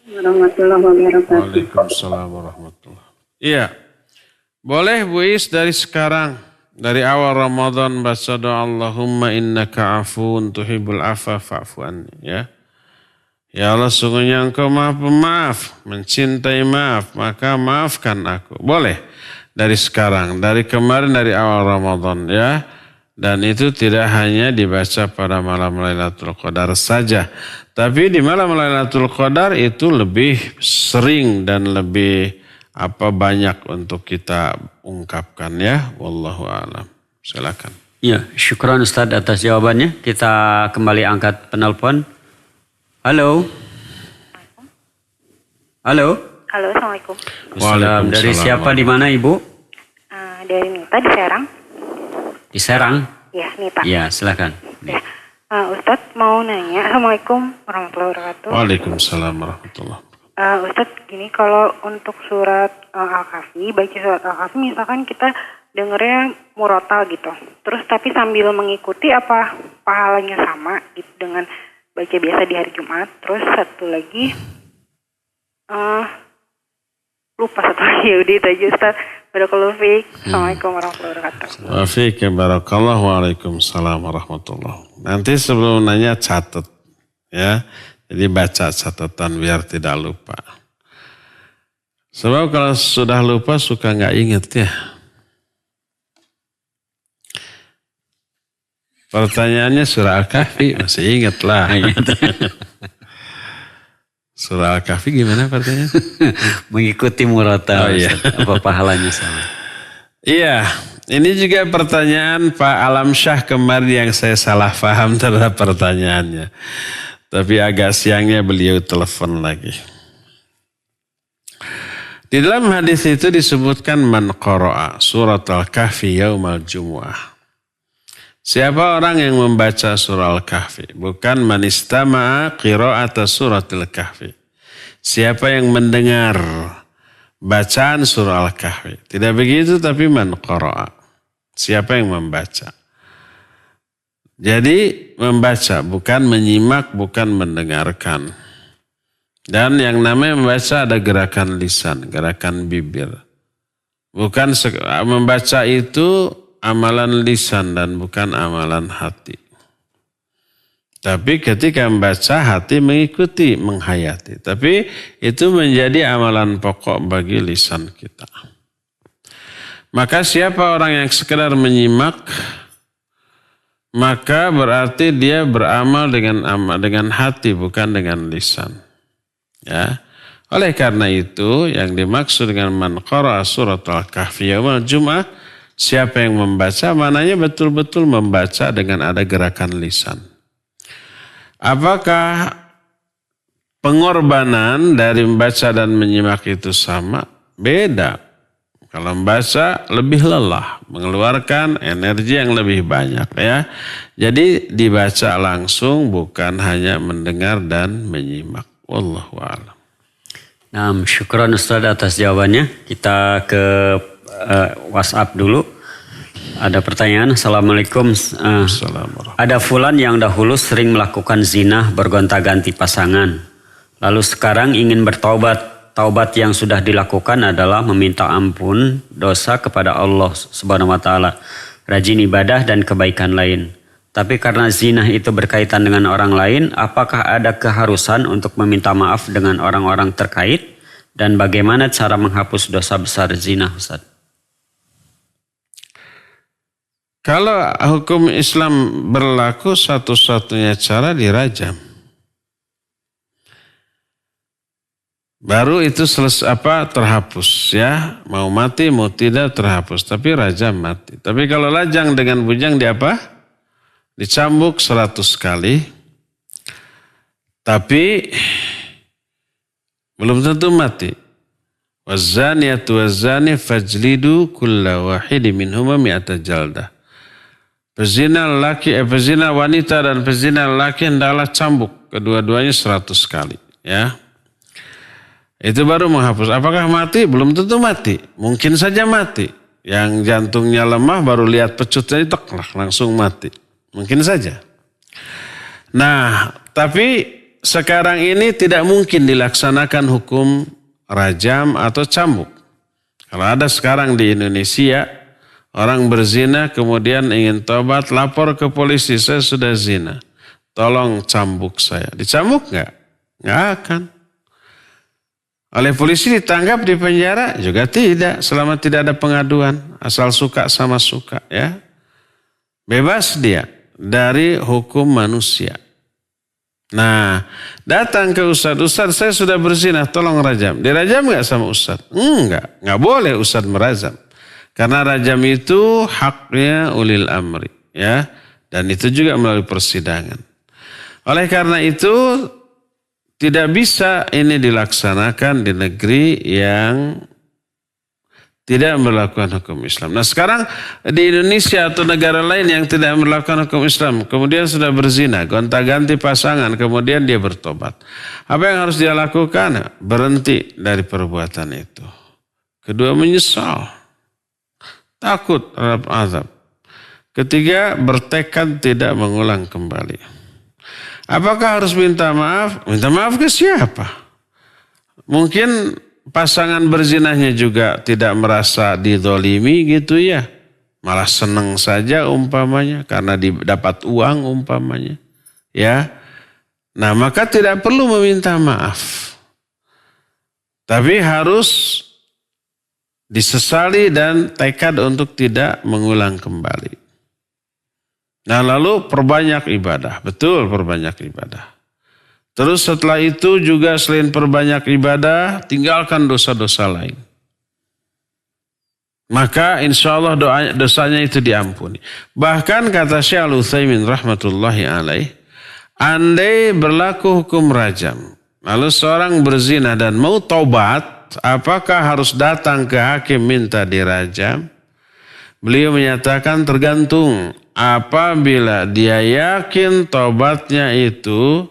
Warahmatullahi wabarakatuh. Waalaikumsalam warahmatullahi wabarakatuh. Iya. Boleh Bu Is dari sekarang. Dari awal Ramadan baca doa Allahumma innaka afuun tuhibbul afwa fa'fu anni, ya. Ya Allah, sungguhnya Engkau Maha Pemaaf, mencintai maaf, maka maafkan aku. Boleh dari sekarang, dari kemarin, dari awal Ramadan, ya. Dan itu tidak hanya dibaca pada malam Lailatul Qadar saja, tapi di malam Lailatul Qadar itu lebih sering dan lebih banyak untuk kita ungkapkan, ya. Wallahu a'lam. Silakan. Ya, syukran Ustaz atas jawabannya. Kita kembali angkat penelpon. Halo. Halo. Halo, Assalamualaikum. Waalaikumsalam. Dari siapa di mana Ibu? Dari Nita di Serang. Di Serang. Ya, Nita. Ya, silakan. Ya. Ustadz mau nanya. Assalamualaikum warahmatullahi wabarakatuh. Waalaikumsalam warahmatullahi wabarakatuh. Ustadz, gini, kalau untuk surat Al-Kahfi, baca surat Al-Kahfi misalkan kita dengernya murotal gitu. Terus tapi sambil mengikuti apa pahalanya sama gitu dengan baca biasa di hari Jumat. Terus satu lagi, lupa satu lagi, udah itu aja Ustadz. Barakallahu fiik. Assalamualaikum warahmatullahi wabarakatuh. Wa fiik barakallahu. Waalaikumsalam warahmatullahi wabarakatuh. Nanti sebelum nanya catat, ya. Jadi baca catatan biar tidak lupa. Sebab kalau sudah lupa suka nggak inget ya. Pertanyaannya surah Al-Kahfi masih inget lah. Surah Al-Kahfi gimana pertanyaannya? Mengikuti murotal. Oh, iya. Apa pahalanya sama? Iya, ini juga pertanyaan Pak Alam Syah kemarin yang saya salah paham terhadap pertanyaannya. Tapi agak siangnya beliau telepon lagi. Di dalam hadis itu disebutkan man qara'a surat Al-Kahfi yaumal jumu'ah. Siapa orang yang membaca surah Al-Kahfi? Bukan man istama'a qira'ata surat Al-Kahfi. Siapa yang mendengar bacaan surah Al-Kahfi. Tidak begitu, tapi man qara'a. Siapa yang membaca. Jadi membaca, bukan menyimak, bukan mendengarkan. Dan yang namanya membaca ada gerakan lisan, gerakan bibir. Bukan membaca itu amalan lisan dan bukan amalan hati. Tapi ketika membaca, hati mengikuti, menghayati. Tapi itu menjadi amalan pokok bagi lisan kita. Maka siapa orang yang sekedar menyimak, maka berarti dia beramal dengan hati bukan dengan lisan. Ya. Oleh karena itu yang dimaksud dengan man qara'a surat al-kahfi yaumal jum'ah, siapa yang membaca, maknanya betul-betul membaca dengan ada gerakan lisan. Apakah pengorbanan dari membaca dan menyimak itu sama? Beda. Kalau membaca lebih lelah, mengeluarkan energi yang lebih banyak ya. Jadi dibaca langsung bukan hanya mendengar dan menyimak. Wallahu a'lam. Nah, syukran Ustaz atas jawabannya. Kita ke WhatsApp dulu. Ada pertanyaan. Assalamualaikum. Assalamualaikum. Ada fulan yang dahulu sering melakukan zina bergonta-ganti pasangan. Lalu sekarang ingin bertaubat. Taubat yang sudah dilakukan adalah meminta ampun dosa kepada Allah Subhanahu wa taala, rajin ibadah dan kebaikan lain. Tapi karena zina itu berkaitan dengan orang lain, apakah ada keharusan untuk meminta maaf dengan orang-orang terkait? Dan bagaimana cara menghapus dosa besar zina, Ustaz? Kalau hukum Islam berlaku, satu-satunya cara dirajam. Baru itu terhapus ya. Mau mati mau tidak terhapus. Tapi rajam mati. Tapi kalau lajang dengan bujang dicambuk 100 kali. Tapi belum tentu mati. Wazaniyatu wazani fajlidu kulla wahidi minhuma mi'ata jaldah. Pezina wanita dan pezina laki hendaklah cambuk kedua-duanya 100 kali ya. Itu baru menghapus. Apakah mati? Belum tentu mati. Mungkin saja mati. Yang jantungnya lemah baru lihat pecutnya langsung mati. Mungkin saja. Nah, tapi sekarang ini tidak mungkin dilaksanakan hukum rajam atau cambuk. Kalau ada sekarang di Indonesia, orang berzina kemudian ingin tobat, lapor ke polisi, saya sudah zina. Tolong cambuk saya. Dicambuk nggak? Nggak akan. Oleh polisi ditangkap di penjara juga tidak, selama tidak ada pengaduan, asal suka sama suka ya. Bebas dia dari hukum manusia. Nah, datang ke Ustaz, saya sudah berzina, tolong rajam. Dirajam nggak sama Ustaz? Nggak boleh Ustaz merazam. Karena rajam itu haknya ulil amri ya, dan itu juga melalui persidangan. Oleh karena itu tidak bisa ini dilaksanakan di negeri yang tidak melakukan hukum Islam. Nah sekarang di Indonesia atau negara lain yang tidak melakukan hukum Islam, kemudian sudah berzina, gonta-ganti pasangan, kemudian dia bertobat. Apa yang harus dia lakukan? Berhenti dari perbuatan itu. Kedua, menyesal. Takut terhadap azab. Ketiga, bertekad tidak mengulang kembali. Apakah harus minta maaf? Minta maaf ke siapa? Mungkin pasangan berzinahnya juga tidak merasa dizolimi gitu ya. Malah senang saja umpamanya karena dapat uang umpamanya. Ya. Nah maka tidak perlu meminta maaf. Tapi harus disesali dan tekad untuk tidak mengulang kembali. Nah lalu perbanyak ibadah. Betul, perbanyak ibadah. Terus setelah itu juga selain perbanyak ibadah, tinggalkan dosa-dosa lain. Maka insya Allah dosanya itu diampuni. Bahkan kata Syekh Al-Utsaimin rahmatullahi alaih, andai berlaku hukum rajam, lalu seorang berzina dan mau taubat, apakah harus datang ke hakim minta dirajam? Beliau menyatakan tergantung. Apabila dia yakin taubatnya itu,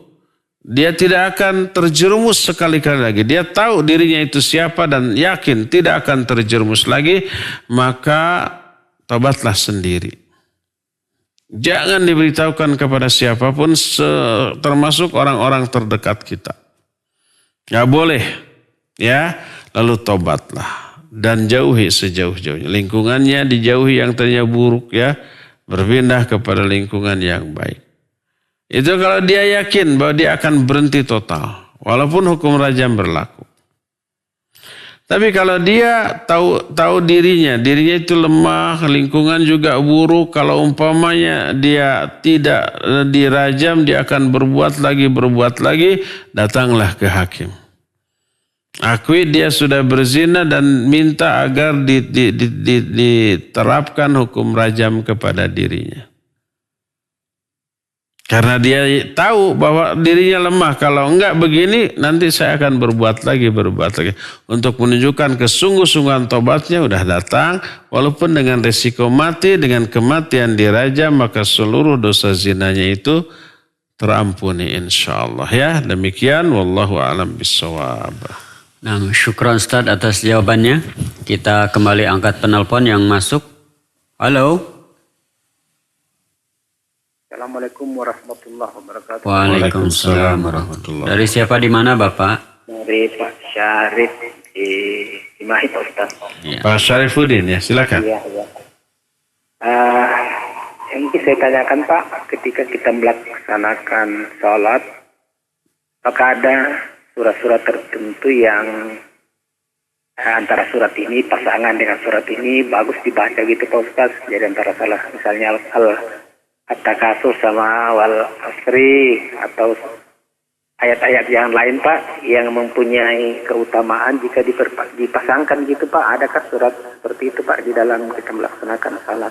dia tidak akan terjerumus sekali-kali lagi. Dia tahu dirinya itu siapa dan yakin tidak akan terjerumus lagi, maka taubatlah sendiri. Jangan diberitahukan kepada siapapun, termasuk orang-orang terdekat kita. Nggak boleh, ya. Lalu taubatlah dan jauhi sejauh-jauhnya. Lingkungannya dijauhi yang tadinya buruk, ya. Berpindah kepada lingkungan yang baik. Itu kalau dia yakin bahwa dia akan berhenti total. Walaupun hukum rajam berlaku. Tapi kalau dia tahu dirinya itu lemah, lingkungan juga buruk, kalau umpamanya dia tidak dirajam, dia akan berbuat lagi, datanglah ke hakim. Akui dia sudah berzina dan minta agar diterapkan hukum rajam kepada dirinya. Karena dia tahu bahwa dirinya lemah. Kalau enggak begini, nanti saya akan berbuat lagi. Untuk menunjukkan kesungguh-sungguhan tobatnya udah datang. Walaupun dengan resiko mati, dengan kematian dirajam, maka seluruh dosa zinanya itu terampuni insyaAllah. Ya, demikian. Wallahu a'lam bishawab. Nah, syukran Ustaz atas jawabannya. Kita kembali angkat penelpon yang masuk. Halo. Assalamualaikum warahmatullahi wabarakatuh. Waalaikumsalam warahmatullahi. Dari siapa di mana Bapak? Dari Pak Syarif di Cimahi Pak Ustaz. Ya. Pak Syarifuddin ya, silakan. Iya. Yang ingin saya tanyakan Pak, ketika kita melaksanakan sholat, apakah ada surat-surat tertentu yang antara surat ini pasangan dengan surat ini bagus dibaca gitu Pak Ustaz? Jadi antara salah misalnya At-Takasur sama wal asri atau ayat-ayat yang lain Pak yang mempunyai keutamaan jika dipasangkan gitu Pak. Adakah surat seperti itu Pak di dalam kita melaksanakan salat?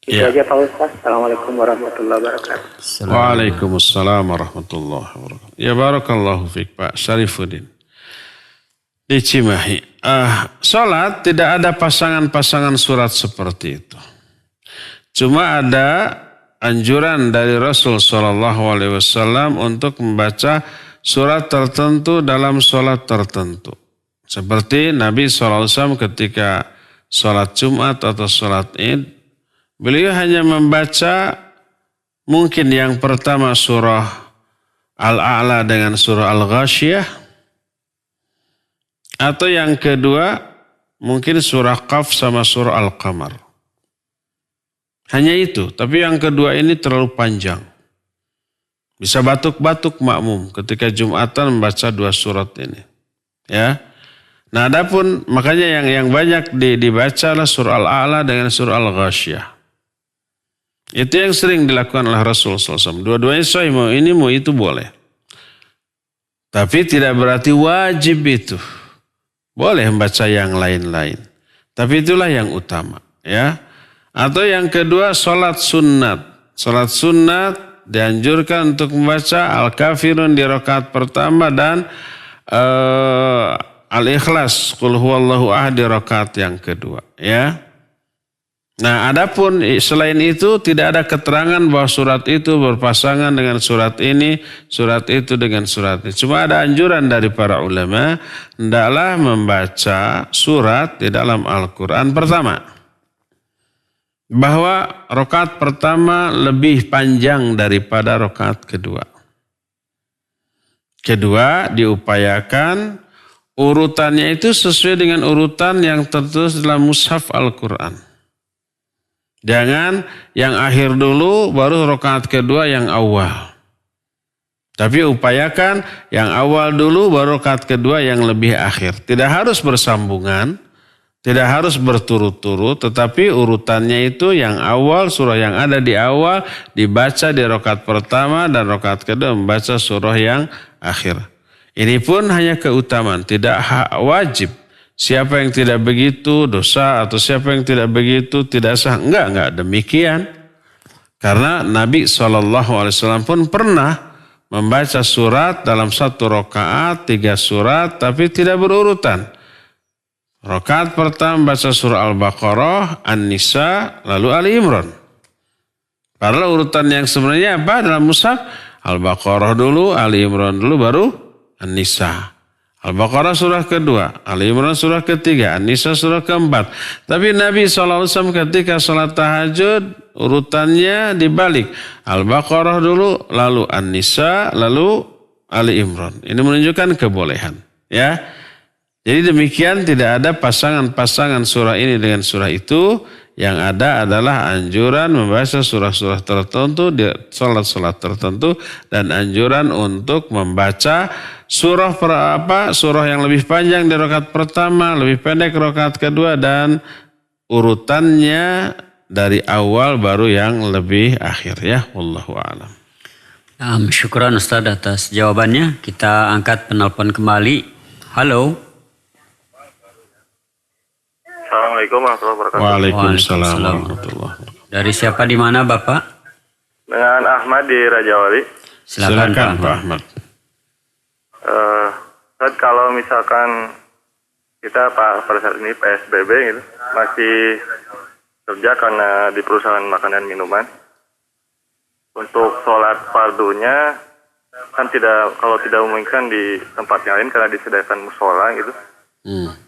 Itu aja Pak Ustaz. Assalamualaikum warahmatullahi wabarakatuh. Waalaikumsalam warahmatullahi wabarakatuh. Ya barakallahu fiik Pak Syarifuddin di Cimahi. Salat tidak ada pasangan-pasangan surat seperti itu. Cuma ada anjuran dari Rasul SAW untuk membaca surat tertentu dalam sholat tertentu. Seperti Nabi SAW ketika sholat Jumat atau sholat Id, beliau hanya membaca mungkin yang pertama surah Al-A'la dengan surah Al-Ghasyiyah, atau yang kedua mungkin surah Qaf sama surah Al-Qamar. Hanya itu, tapi yang kedua ini terlalu panjang. Bisa batuk-batuk makmum ketika Jumatan membaca dua surat ini. Ya. Nah, adapun makanya yang banyak dibacalah surah Al-A'la dengan surah Al-Ghasyiyah. Itu yang sering dilakukan oleh Rasul SAW. Dua-duanya sahih, mau ini mau itu boleh. Tapi tidak berarti wajib itu. Boleh membaca yang lain-lain. Tapi itulah yang utama. Ya. Atau yang kedua sholat sunnat. Sholat sunnat dianjurkan untuk membaca Al-Kafirun di rakaat pertama dan Al-Ikhlas Qul huwallahu ahad di rakaat yang kedua. Ya. Nah, adapun selain itu tidak ada keterangan bahwa surat itu berpasangan dengan surat ini, surat itu dengan surat ini. Cuma ada anjuran dari para ulama, hendaklah membaca surat di dalam Al-Quran pertama. Bahwa rakaat pertama lebih panjang daripada rakaat kedua. Kedua, diupayakan urutannya itu sesuai dengan urutan yang tertulis dalam mushaf Al-Quran. Jangan yang akhir dulu baru rakaat kedua yang awal. Tapi upayakan yang awal dulu baru rakaat kedua yang lebih akhir. Tidak harus bersambungan. Tidak harus berturut-turut, tetapi urutannya itu yang awal, surah yang ada di awal, dibaca di rakaat pertama dan rakaat kedua membaca surah yang akhir. Ini pun hanya keutamaan, tidak wajib. Siapa yang tidak begitu dosa atau siapa yang tidak begitu tidak sah. Enggak demikian. Karena Nabi SAW pun pernah membaca surat dalam satu rakaat, 3 surat, tapi tidak berurutan. Rakaat pertama baca surah Al-Baqarah, An-Nisa, lalu Ali Imran. Padahal urutan yang sebenarnya apa dalam mushaf? Al-Baqarah dulu, Ali Imran dulu, baru An-Nisa. Al-Baqarah surah kedua, Ali Imran surah ketiga, An-Nisa surah keempat. Tapi Nabi SAW ketika sholat tahajud, urutannya dibalik. Al-Baqarah dulu, lalu An-Nisa, lalu Ali Imran. Ini menunjukkan kebolehan. Ya. Jadi demikian tidak ada pasangan-pasangan surah ini dengan surah itu. Yang ada adalah anjuran membaca surah-surah tertentu di sholat-sholat tertentu dan anjuran untuk membaca surah surah yang lebih panjang di rakaat pertama, lebih pendek rakaat kedua, dan urutannya dari awal baru yang lebih akhir ya. Wallahu a'lam. Syukran Ustaz atas jawabannya. Kita angkat penelpon kembali. Halo. Assalamualaikum warahmatullahi wabarakatuh. Waalaikumsalam warahmatullahi wabarakatuh. Dari siapa di mana Bapak? Dengan Ahmad di Raja Wali. Silakan Pak Ahmad. Ustaz, kalau misalkan kita pada saat ini PSBB gitu, masih kerja karena di perusahaan makanan minuman, untuk sholat fardunya kan kalau tidak memungkinkan di tempat yang lain karena disediakan musola gitu.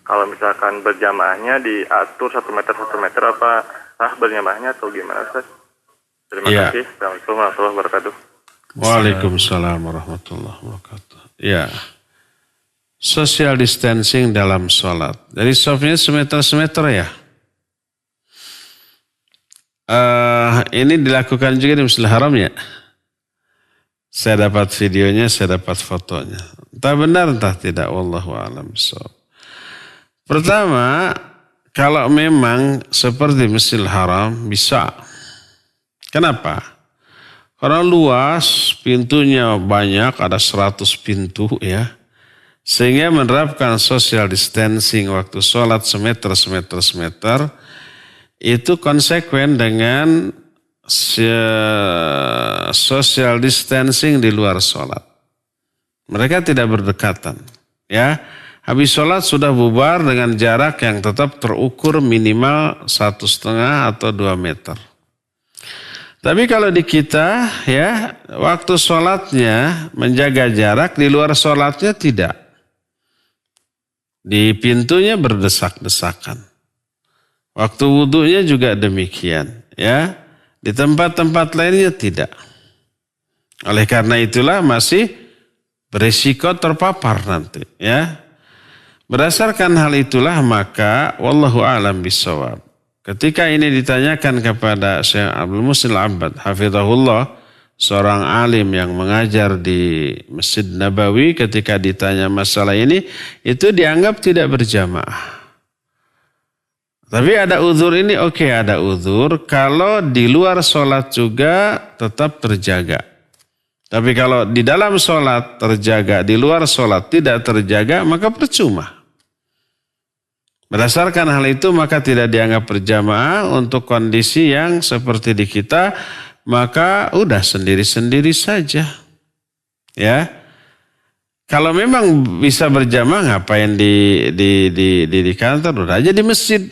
Kalau misalkan berjamaahnya diatur 1 meter apa berjamaahnya atau gimana Ustaz? Terima kasih. Assalamualaikum warahmatullahi wabarakatuh. Waalaikumsalam warahmatullahi wabarakatuh. Ya. Social distancing dalam sholat. Jadi softnya semeter ya. Ini dilakukan juga di Masjidil Haram ya. Saya dapat videonya, saya dapat fotonya. Entah benar entah tidak, wallahu a'lam bishawab. Pertama, kalau memang seperti Masjidil Haram bisa. Kenapa? Karena luas, pintunya banyak, ada 100 pintu ya. Sehingga menerapkan social distancing waktu sholat semeter, itu konsekuen dengan social distancing di luar sholat. Mereka tidak berdekatan ya. Habis sholat sudah bubar dengan jarak yang tetap terukur minimal 1,5 atau 2 meter. Tapi kalau di kita ya, waktu sholatnya menjaga jarak, di luar sholatnya tidak. Di pintunya berdesak-desakan. Waktu wudhunya juga demikian ya. Di tempat-tempat lainnya tidak. Oleh karena itulah masih berisiko terpapar nanti ya. Berdasarkan hal itulah maka wallahu a'lam bishawab. Ketika ini ditanyakan kepada Syekh Abdul Muhsin Al-Abbad hafizahullah, seorang alim yang mengajar di Masjid Nabawi, ketika ditanya masalah ini, itu dianggap tidak berjamaah. Tapi ada uzur ini, oke, ada uzur. Kalau di luar sholat juga tetap terjaga. Tapi kalau di dalam sholat terjaga, di luar sholat tidak terjaga, maka percuma. Berdasarkan hal itu maka tidak dianggap berjamaah. Untuk kondisi yang seperti di kita, maka udah sendiri-sendiri saja. Ya. Kalau memang bisa berjamaah, ngapain di kantor, udah aja di masjid.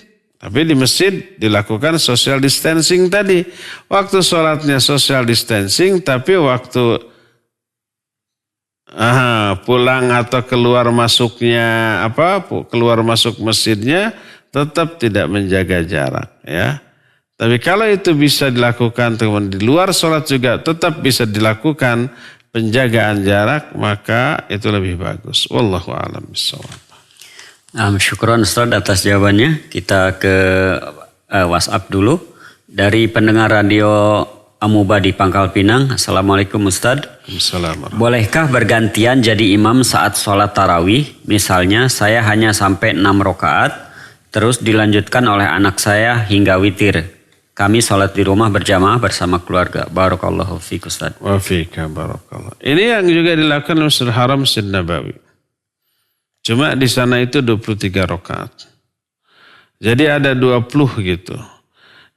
Tapi di masjid dilakukan social distancing tadi. Waktu sholatnya social distancing, tapi waktu pulang atau keluar masuknya keluar masuk masjidnya tetap tidak menjaga jarak ya. Tapi kalau itu bisa dilakukan teman di luar sholat juga tetap bisa dilakukan penjagaan jarak, maka itu lebih bagus. Wallahu a'lam bishawab. Syukron Ustaz atas jawabannya. Kita ke WhatsApp dulu. Dari pendengar radio Amuba di Pangkal Pinang. Assalamualaikum Ustaz. Assalamualaikum. Bolehkah bergantian jadi imam saat sholat tarawih? Misalnya saya hanya sampai 6 rakaat, terus dilanjutkan oleh anak saya hingga witir. Kami sholat di rumah berjamaah bersama keluarga. Barakallahu fiik Ustaz. Wa fiika barakallah. Ini yang juga dilakukan di Masjidil Haram, Masjid Nabawi. Cuma di sana itu 23 rakaat. Jadi ada 20 gitu.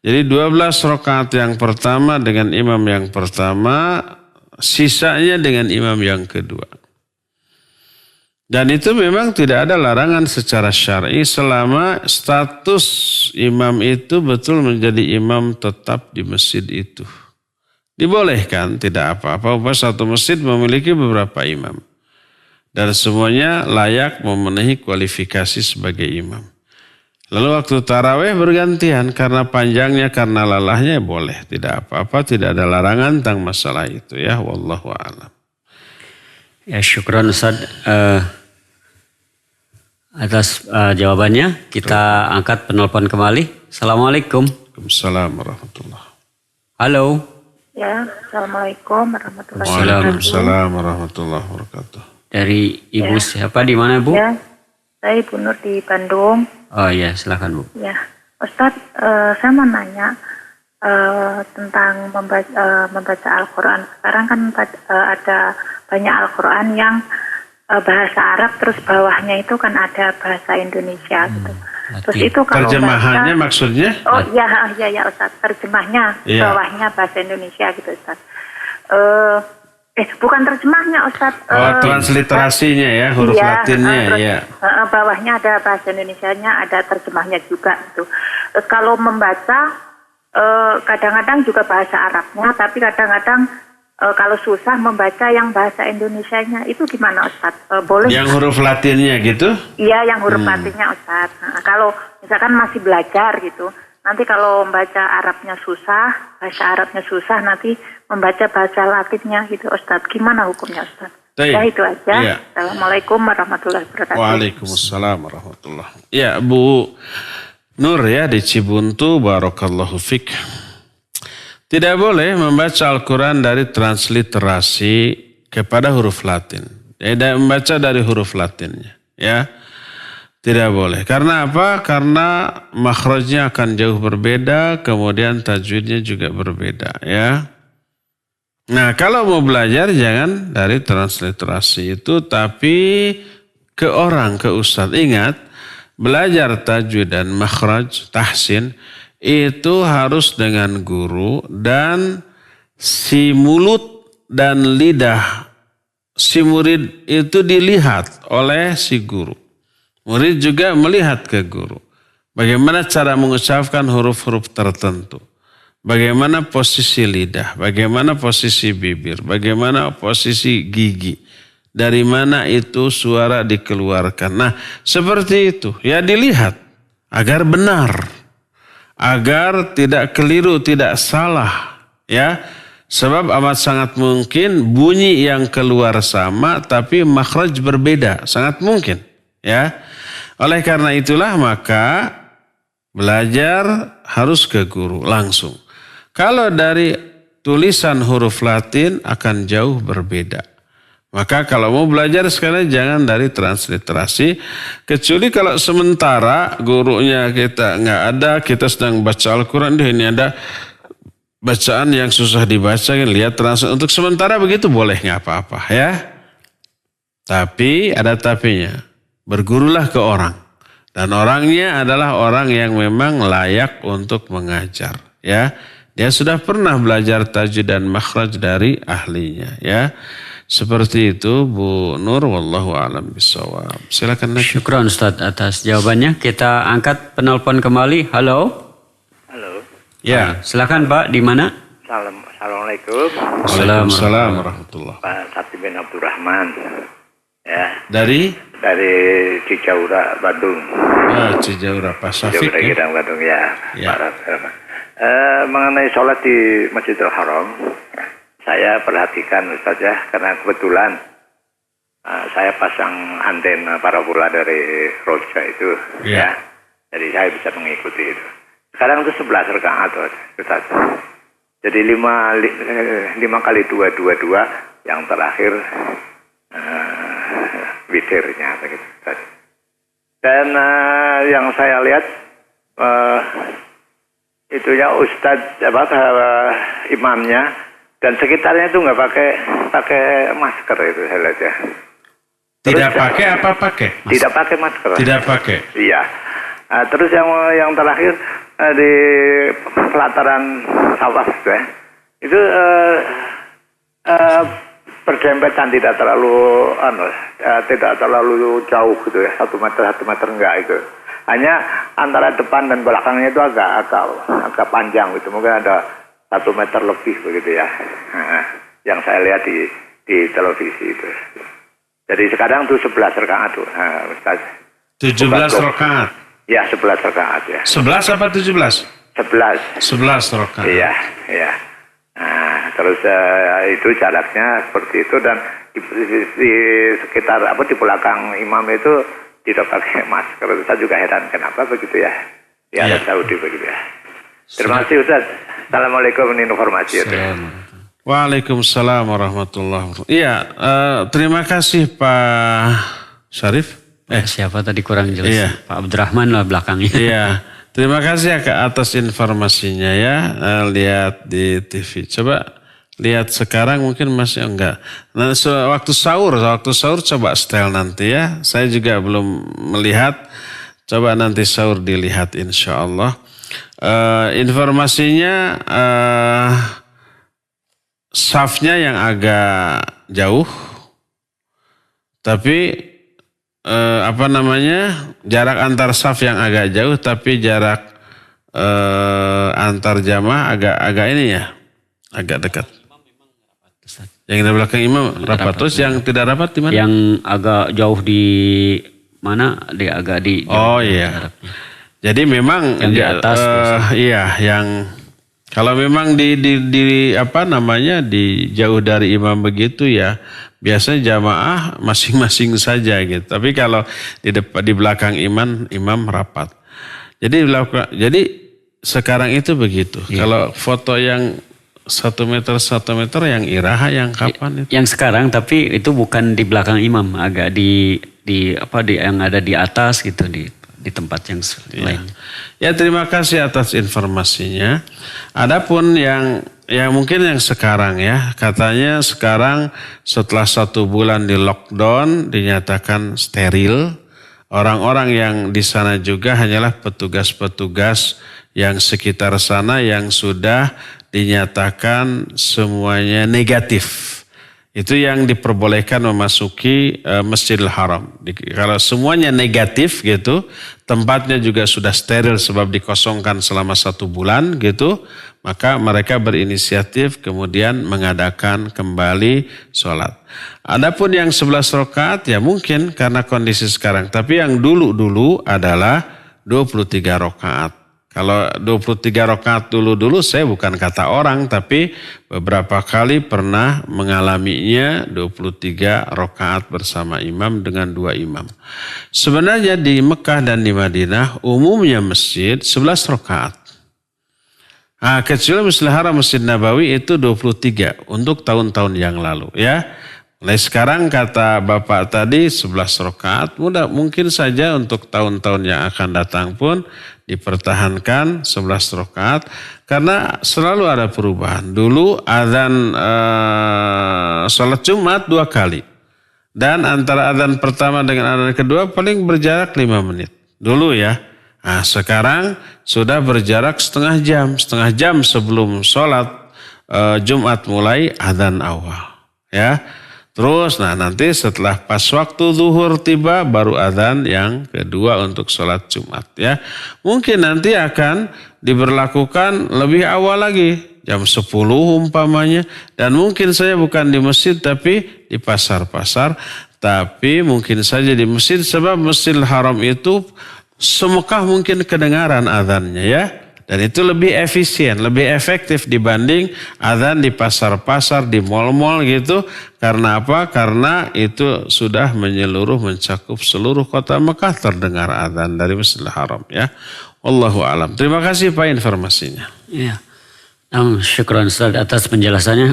Jadi 12 rakaat yang pertama dengan imam yang pertama, sisanya dengan imam yang kedua. Dan itu memang tidak ada larangan secara syar'i selama status imam itu betul menjadi imam tetap di masjid itu. Dibolehkan, tidak apa-apa. Satu masjid memiliki beberapa imam. Dan semuanya layak memenuhi kualifikasi sebagai imam. Lalu waktu tarawih bergantian karena panjangnya, karena lelahnya boleh. Tidak apa-apa, tidak ada larangan tentang masalah itu ya. Wallahu a'lam. Ya syukran Ustaz atas jawabannya. Kita angkat penelpon kembali. Assalamualaikum. Waalaikumsalam warahmatullahi. Halo. Ya, Assalamualaikum warahmatullahi wabarakatuh. Waalaikumsalam warahmatullahi wabarakatuh. Dari Ibu siapa di mana, Bu? Ya, saya Ibu Nur di Bandung. Oh iya, silakan, Bu. Ya, Ustadz, saya mau nanya tentang membaca Al-Quran. Sekarang kan ada banyak Al-Quran yang bahasa Arab, terus bawahnya itu kan ada bahasa Indonesia gitu. Terus itu kalau terjemahannya baca, maksudnya? oh ya Ustadz, terjemahnya Iya. bawahnya bahasa Indonesia gitu Ustadz. Bukan terjemahnya Ustadz. Transliterasinya ya, huruf Latinnya ya. Bawahnya ada bahasa Indonesianya, ada terjemahnya juga gitu. Terus kalau membaca kadang-kadang juga bahasa Arabnya, tapi kadang-kadang kalau susah membaca yang bahasa Indonesianya itu gimana Ustadz? Boleh? Yang huruf Latinnya gitu? Iya, yang huruf Latinnya Ustadz. Nah, kalau misalkan masih belajar gitu, nanti kalau membaca Arabnya susah, bahasa Arabnya susah, nanti membaca bahasa Latinnya gitu Ustadz. Gimana hukumnya Ustadz? Ya itu aja. Iya. Assalamualaikum warahmatullahi wabarakatuh. Waalaikumsalam warahmatullahi. Ya, Bu Nur ya di Cibuntu, barakallahu fik. Tidak boleh membaca Al-Quran dari transliterasi kepada huruf Latin. Tidak membaca dari huruf Latinnya. Ya, tidak boleh. Karena apa? Karena makhrajnya akan jauh berbeda, kemudian tajwidnya juga berbeda. Ya. Nah, kalau mau belajar jangan dari transliterasi itu, tapi ke orang, ke ustadz. Ingat, belajar tajwid dan makhraj, tahsin, itu harus dengan guru, dan si mulut dan lidah si murid itu dilihat oleh si guru. Murid juga melihat ke guru. Bagaimana cara mengucapkan huruf-huruf tertentu. Bagaimana posisi lidah, bagaimana posisi bibir, bagaimana posisi gigi. Dari mana itu suara dikeluarkan. Nah, seperti itu. Ya dilihat agar benar. Agar tidak keliru, tidak salah. Ya, sebab amat sangat mungkin bunyi yang keluar sama tapi makhraj berbeda. Sangat mungkin. Ya, oleh karena itulah maka belajar harus ke guru langsung. Kalau dari tulisan huruf Latin akan jauh berbeda. Maka kalau mau belajar sekali jangan dari transliterasi. Kecuali kalau sementara gurunya kita nggak ada, kita sedang baca Al-Quran, ini ada bacaan yang susah dibaca, lihat transliterasi. Untuk sementara begitu boleh, nggak apa-apa ya. Tapi ada tapinya. Bergurulah ke orang. Dan orangnya adalah orang yang memang layak untuk mengajar. Ya, dia sudah pernah belajar tajwid dan makhraj dari ahlinya. Ya. Seperti itu Bu Nur, wallahu a'lam bishawab. Silakan lagi. Syukran Ustadz atas jawabannya. Kita angkat penelpon kembali. Halo. Halo. Ya. Silakan Pak, di mana? Assalamualaikum. Waalaikumsalam warahmatullahi. Pak Sati bin Abdurrahman. Ya, Dari Cijaura, Bandung. Cijaura, Pak Syafiq Cijaura ya. Girang, Bandung ya. Ya. Mengenai sholat di Masjidil Haram, saya perhatikan Ustaz ya, karena kebetulan saya pasang antena parabola dari Roja itu ya. Jadi saya bisa mengikuti itu. Sekarang itu 11 rakaat Ustaz. Jadi 5 kali 2 yang terakhir witirnya begitu Ustaz. Dan yang saya lihat itunya Ustaz imamnya dan sekitarnya itu nggak pakai masker itu saya lihat ya. Tidak pakai apa pakai? Tidak pakai masker. Tidak pakai. Iya. Terus yang terakhir di pelataran sawah ya, itu berdempetan, tidak terlalu jauh gitu ya, 1 meter enggak itu. Hanya antara depan dan belakangnya itu agak panjang gitu, mungkin ada 1 meter lebih begitu ya. Yang saya lihat di televisi itu. Jadi sekarang tuh 11 rakaat tuh, Ustaz. 17 rakaat. Ya, 11 rakaat ya. 11 apa 17? 11. 11 rakaat. Iya, iya. Nah, terus itu jaraknya seperti itu, dan di sekitar di belakang imam itu tidak pakai masker. Saya juga heran kenapa begitu ya. Di Arab Saudi begitu ya. Terima kasih Ustaz. Assalamualaikum ini informasi. Waalaikumsalam warahmatullahi wabarakatuh. Iya, terima kasih Pak Syarif. Siapa tadi kurang jelas? Iya. Pak Abdurrahman lah belakangnya. Iya, terima kasih ya atas informasinya ya. Lihat di TV. Coba lihat sekarang mungkin masih enggak. Nah, waktu sahur coba setel nanti ya. Saya juga belum melihat. Coba nanti sahur dilihat insya Allah. Informasinya safnya yang agak jauh. Tapi jarak antar saf yang agak jauh, tapi jarak antar jamaah agak ini ya, agak dekat. Yang di belakang imam rapat. Terus yang tidak rapat di mana? Yang agak jauh di mana? Agak di. Oh iya. Jadi memang yang di atas. Iya, yang kalau memang di jauh dari imam begitu ya. Biasanya jamaah masing-masing saja gitu. Tapi kalau di belakang imam rapat. Jadi sekarang itu begitu. Iya. Kalau foto yang 1 meter yang iraha yang kapan itu? Yang sekarang tapi itu bukan di belakang imam, agak di yang ada di atas gitu di tempat yang lain. Ya terima kasih atas informasinya. Adapun yang mungkin yang sekarang ya, katanya sekarang setelah 1 bulan di lockdown dinyatakan steril. Orang-orang yang di sana juga hanyalah petugas-petugas yang sekitar sana yang sudah dinyatakan semuanya negatif. Itu yang diperbolehkan memasuki Masjidil Haram. Kalau semuanya negatif gitu, tempatnya juga sudah steril sebab dikosongkan selama 1 bulan gitu, maka mereka berinisiatif kemudian mengadakan kembali sholat. Adapun yang 11 rakaat ya mungkin karena kondisi sekarang, tapi yang dulu adalah 23 rakaat. Kalau 23 rakaat dulu saya bukan kata orang, tapi beberapa kali pernah mengalaminya 23 rakaat bersama imam dengan 2 imam. Sebenarnya di Mekah dan di Madinah umumnya masjid 11 rakaat. Kecuali Masjidil Haram, Masjid Nabawi itu 23 untuk tahun-tahun yang lalu ya. Mulai sekarang kata Bapak tadi 11 rakaat, mungkin saja untuk tahun-tahun yang akan datang pun dipertahankan 11 rakaat karena selalu ada perubahan. Dulu azan sholat Jumat 2 kali dan antara azan pertama dengan azan kedua paling berjarak 5 menit dulu ya. Nah, sekarang sudah berjarak setengah jam sebelum sholat Jumat mulai azan awal ya. Terus nanti setelah pas waktu zuhur tiba baru adzan yang kedua untuk sholat Jumat ya. Mungkin nanti akan diberlakukan lebih awal lagi, jam 10 umpamanya. Dan mungkin saya bukan di masjid tapi di pasar-pasar. Tapi mungkin saja di masjid sebab Masjidil Haram itu semekah mungkin kedengaran adzannya ya. Dan itu lebih efisien, lebih efektif dibanding adzan di pasar-pasar, di mal-mal gitu. Karena apa? Karena itu sudah mencakup seluruh kota Mekah terdengar adzan dari Masjidil Haram ya. Wallahu a'lam. Terima kasih Pak informasinya. Iya. Syukran Ustaz atas penjelasannya.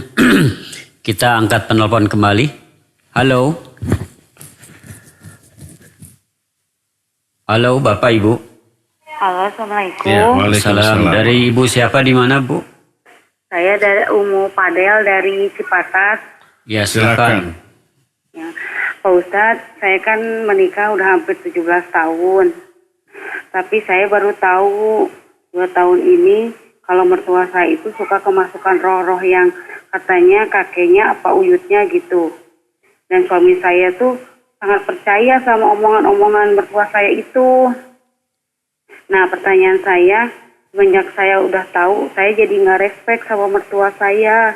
Kita angkat penelpon kembali. Halo. Halo Bapak Ibu. Halo, Assalamualaikum. Ya, waalaikumsalam. Dari Ibu siapa di mana Bu? Saya dari Umu Padel dari Cipatat. Ya silakan. Ya, Pak Ustadz, saya kan menikah udah hampir 17 tahun. Tapi saya baru tahu 2 tahun ini kalau mertua saya itu suka kemasukan roh-roh yang katanya kakeknya apa uyutnya gitu. Dan suami saya tuh sangat percaya sama omongan-omongan mertua saya itu. Nah, pertanyaan saya, semenjak saya udah tahu, saya jadi nggak respect sama mertua saya.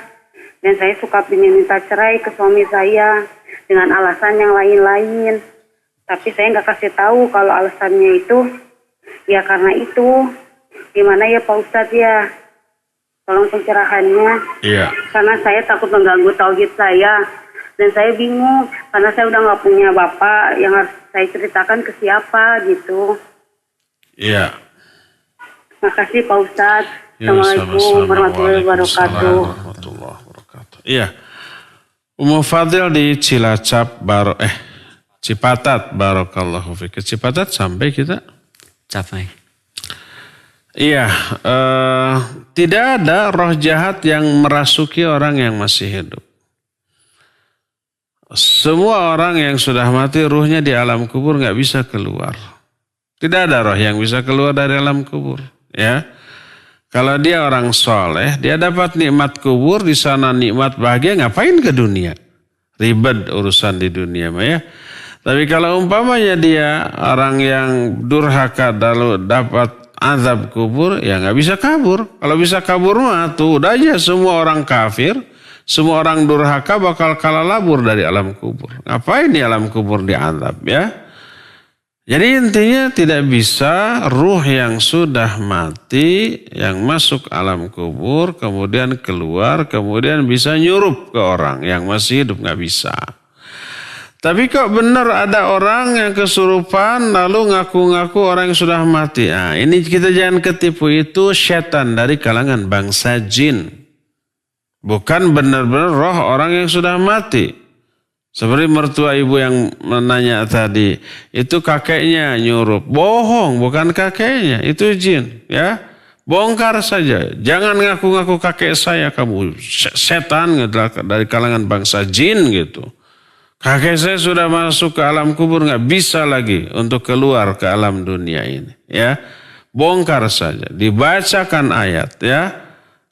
Dan saya suka ingin minta cerai ke suami saya dengan alasan yang lain-lain. Tapi saya nggak kasih tahu kalau alasannya itu, ya karena itu. Gimana ya Pak Ustadz ya? Tolong pencerahannya. Iya. Karena saya takut mengganggu tauhid saya. Dan saya bingung, karena saya udah nggak punya bapak yang harus saya ceritakan ke siapa gitu. Iya. Makasih Pak Ustadz. Ya, Assalamualaikum warahmatullahi wabarakatuh. warahmatullahi wabarakatuh. Iya. Ummu Fadil di Cilacap Cipatat, barakallahu fiik. Cipatat sampai kita? Capai. Iya, tidak ada roh jahat yang merasuki orang yang masih hidup. Semua orang yang sudah mati ruhnya di alam kubur nggak bisa keluar. Tidak ada roh yang bisa keluar dari alam kubur. Ya, kalau dia orang soleh, dia dapat nikmat kubur di sana, nikmat bahagia, ngapain ke dunia? Ribet urusan di dunia mah ya. Tapi kalau umpamanya dia orang yang durhaka lalu dapat azab kubur, ya nggak bisa kabur. Kalau bisa kabur mah tuh udah aja semua orang kafir. Semua orang durhaka bakal kalah labur dari alam kubur. Ngapain di alam kubur diazab ya? Jadi intinya tidak bisa ruh yang sudah mati, yang masuk alam kubur, kemudian keluar, kemudian bisa nyurup ke orang yang masih hidup, nggak bisa. Tapi kok benar ada orang yang kesurupan lalu ngaku-ngaku orang yang sudah mati. Nah, ini kita jangan ketipu, itu setan dari kalangan bangsa jin. Bukan benar-benar roh orang yang sudah mati. Seperti mertua ibu yang menanya tadi, itu kakeknya nyurup. Bohong, bukan kakeknya, itu jin. Ya, bongkar saja. Jangan ngaku-ngaku kakek saya, kamu setan dari kalangan bangsa jin gitu. Kakek saya sudah masuk ke alam kubur, nggak bisa lagi untuk keluar ke alam dunia ini. Ya, bongkar saja, dibacakan ayat ya.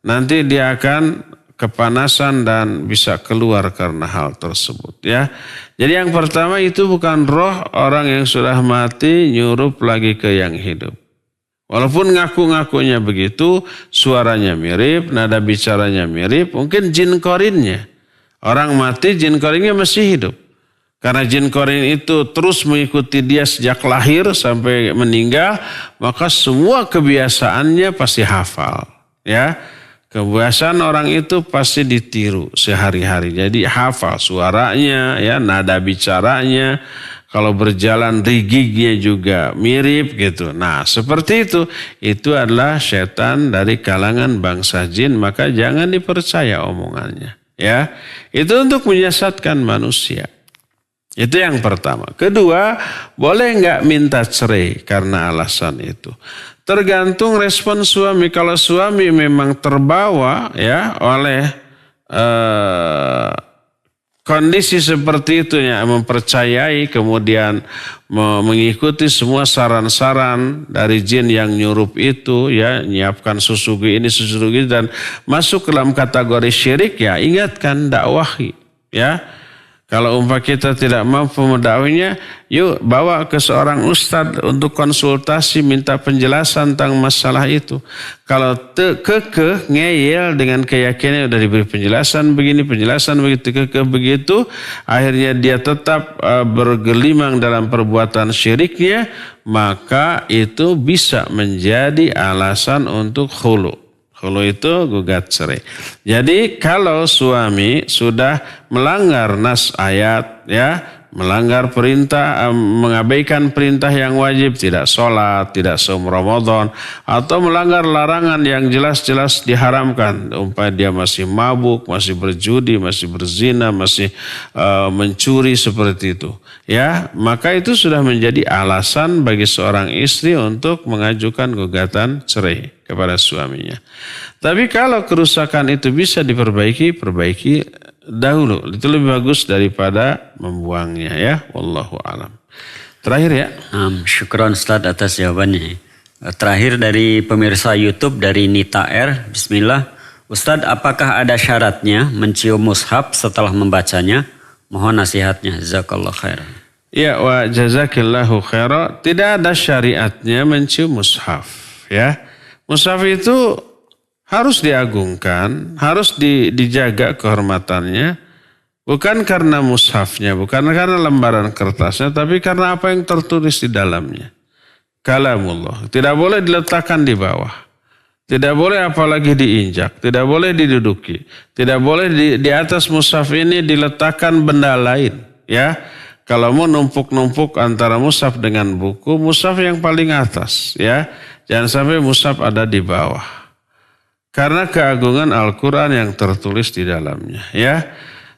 Nanti dia akan kepanasan dan bisa keluar karena hal tersebut ya. Jadi yang pertama itu bukan roh orang yang sudah mati nyurup lagi ke yang hidup. Walaupun ngaku-ngakunya begitu, suaranya mirip, nada bicaranya mirip, mungkin jin korinnya. Orang mati jin korinnya masih hidup. Karena jin korin itu terus mengikuti dia sejak lahir sampai meninggal, maka semua kebiasaannya pasti hafal ya. Kebiasaan orang itu pasti ditiru sehari-hari. Jadi hafal suaranya, ya, nada bicaranya. Kalau berjalan rigignya juga mirip gitu. Nah seperti itu. Itu adalah setan dari kalangan bangsa jin. Maka jangan dipercaya omongannya. Ya, itu untuk menyesatkan manusia. Itu yang pertama. Kedua, boleh nggak minta cerai karena alasan itu? Tergantung respon suami. Kalau suami memang terbawa ya oleh kondisi seperti itu ya, mempercayai kemudian mengikuti semua saran-saran dari jin yang nyurup itu ya, nyiapkan susugi ini susugi dan masuk ke dalam kategori syirik ya, ingatkan, dakwahi ya. Kalau umpah kita tidak mampu mendakwahinya, yuk bawa ke seorang ustadz untuk konsultasi, minta penjelasan tentang masalah itu. Kalau kekeh, ngeyel dengan keyakinan udah diberi penjelasan begini, penjelasan begitu, kekeh begitu, akhirnya dia tetap bergelimang dalam perbuatan syiriknya, maka itu bisa menjadi alasan untuk khulu. Kalau itu gugat cerai. Jadi kalau suami sudah melanggar nas ayat ya, melanggar perintah, mengabaikan perintah yang wajib, tidak sholat, tidak saum Ramadan, atau melanggar larangan yang jelas-jelas diharamkan, umpamanya dia masih mabuk, masih berjudi, masih berzina, masih mencuri seperti itu, ya, maka itu sudah menjadi alasan bagi seorang istri untuk mengajukan gugatan cerai kepada suaminya. Tapi kalau kerusakan itu bisa diperbaiki, perbaiki dahulu. Itu lebih bagus daripada membuangnya ya. Wallahu alam. Terakhir ya. Syukron Ustaz atas jawabannya. Terakhir dari pemirsa YouTube dari Nita R. Bismillah. Ustaz, apakah ada syaratnya mencium mushaf setelah membacanya? Mohon nasihatnya. Jazakallah khairan. Ya, wa jazakillahu khairan. Tidak ada syariatnya mencium mushaf ya. Mushaf itu harus diagungkan, harus dijaga kehormatannya. Bukan karena mushafnya, bukan karena lembaran kertasnya, tapi karena apa yang tertulis di dalamnya. Kalamullah. Tidak boleh diletakkan di bawah. Tidak boleh apalagi diinjak. Tidak boleh diduduki. Tidak boleh di atas mushaf ini diletakkan benda lain. Ya, kalau mau numpuk-numpuk antara mushaf dengan buku, mushaf yang paling atas. Ya, jangan sampai mushaf ada di bawah. karena keagungan Al-Quran yang tertulis di dalamnya, ya.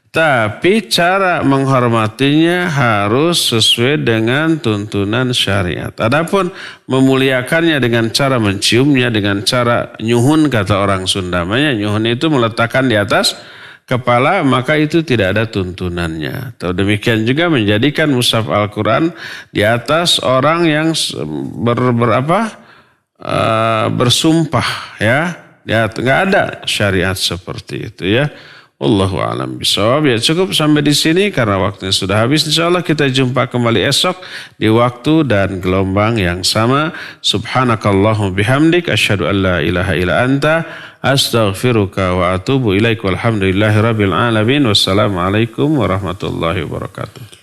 Tapi cara menghormatinya harus sesuai dengan tuntunan syariat. Adapun memuliakannya dengan cara menciumnya, dengan cara nyuhun, kata orang Sunda. Nyuhun itu meletakkan di atas kepala, maka itu tidak ada tuntunannya. Atau demikian juga menjadikan mushaf Al-Quran di atas orang yang bersumpah, ya. Nggak ada syariat seperti itu, ya. Wallahu a'lam bishawab. Ya, cukup sampai di sini karena waktunya sudah habis. Insyaallah kita jumpa kembali esok di waktu dan gelombang yang sama. Subhanakallahumma bihamdik asyhadu an la ilaha illa anta astaghfiruka wa atubu ilaik. Walhamdulillahirabbil alamin. Wassalamualaikum warahmatullahi wabarakatuh.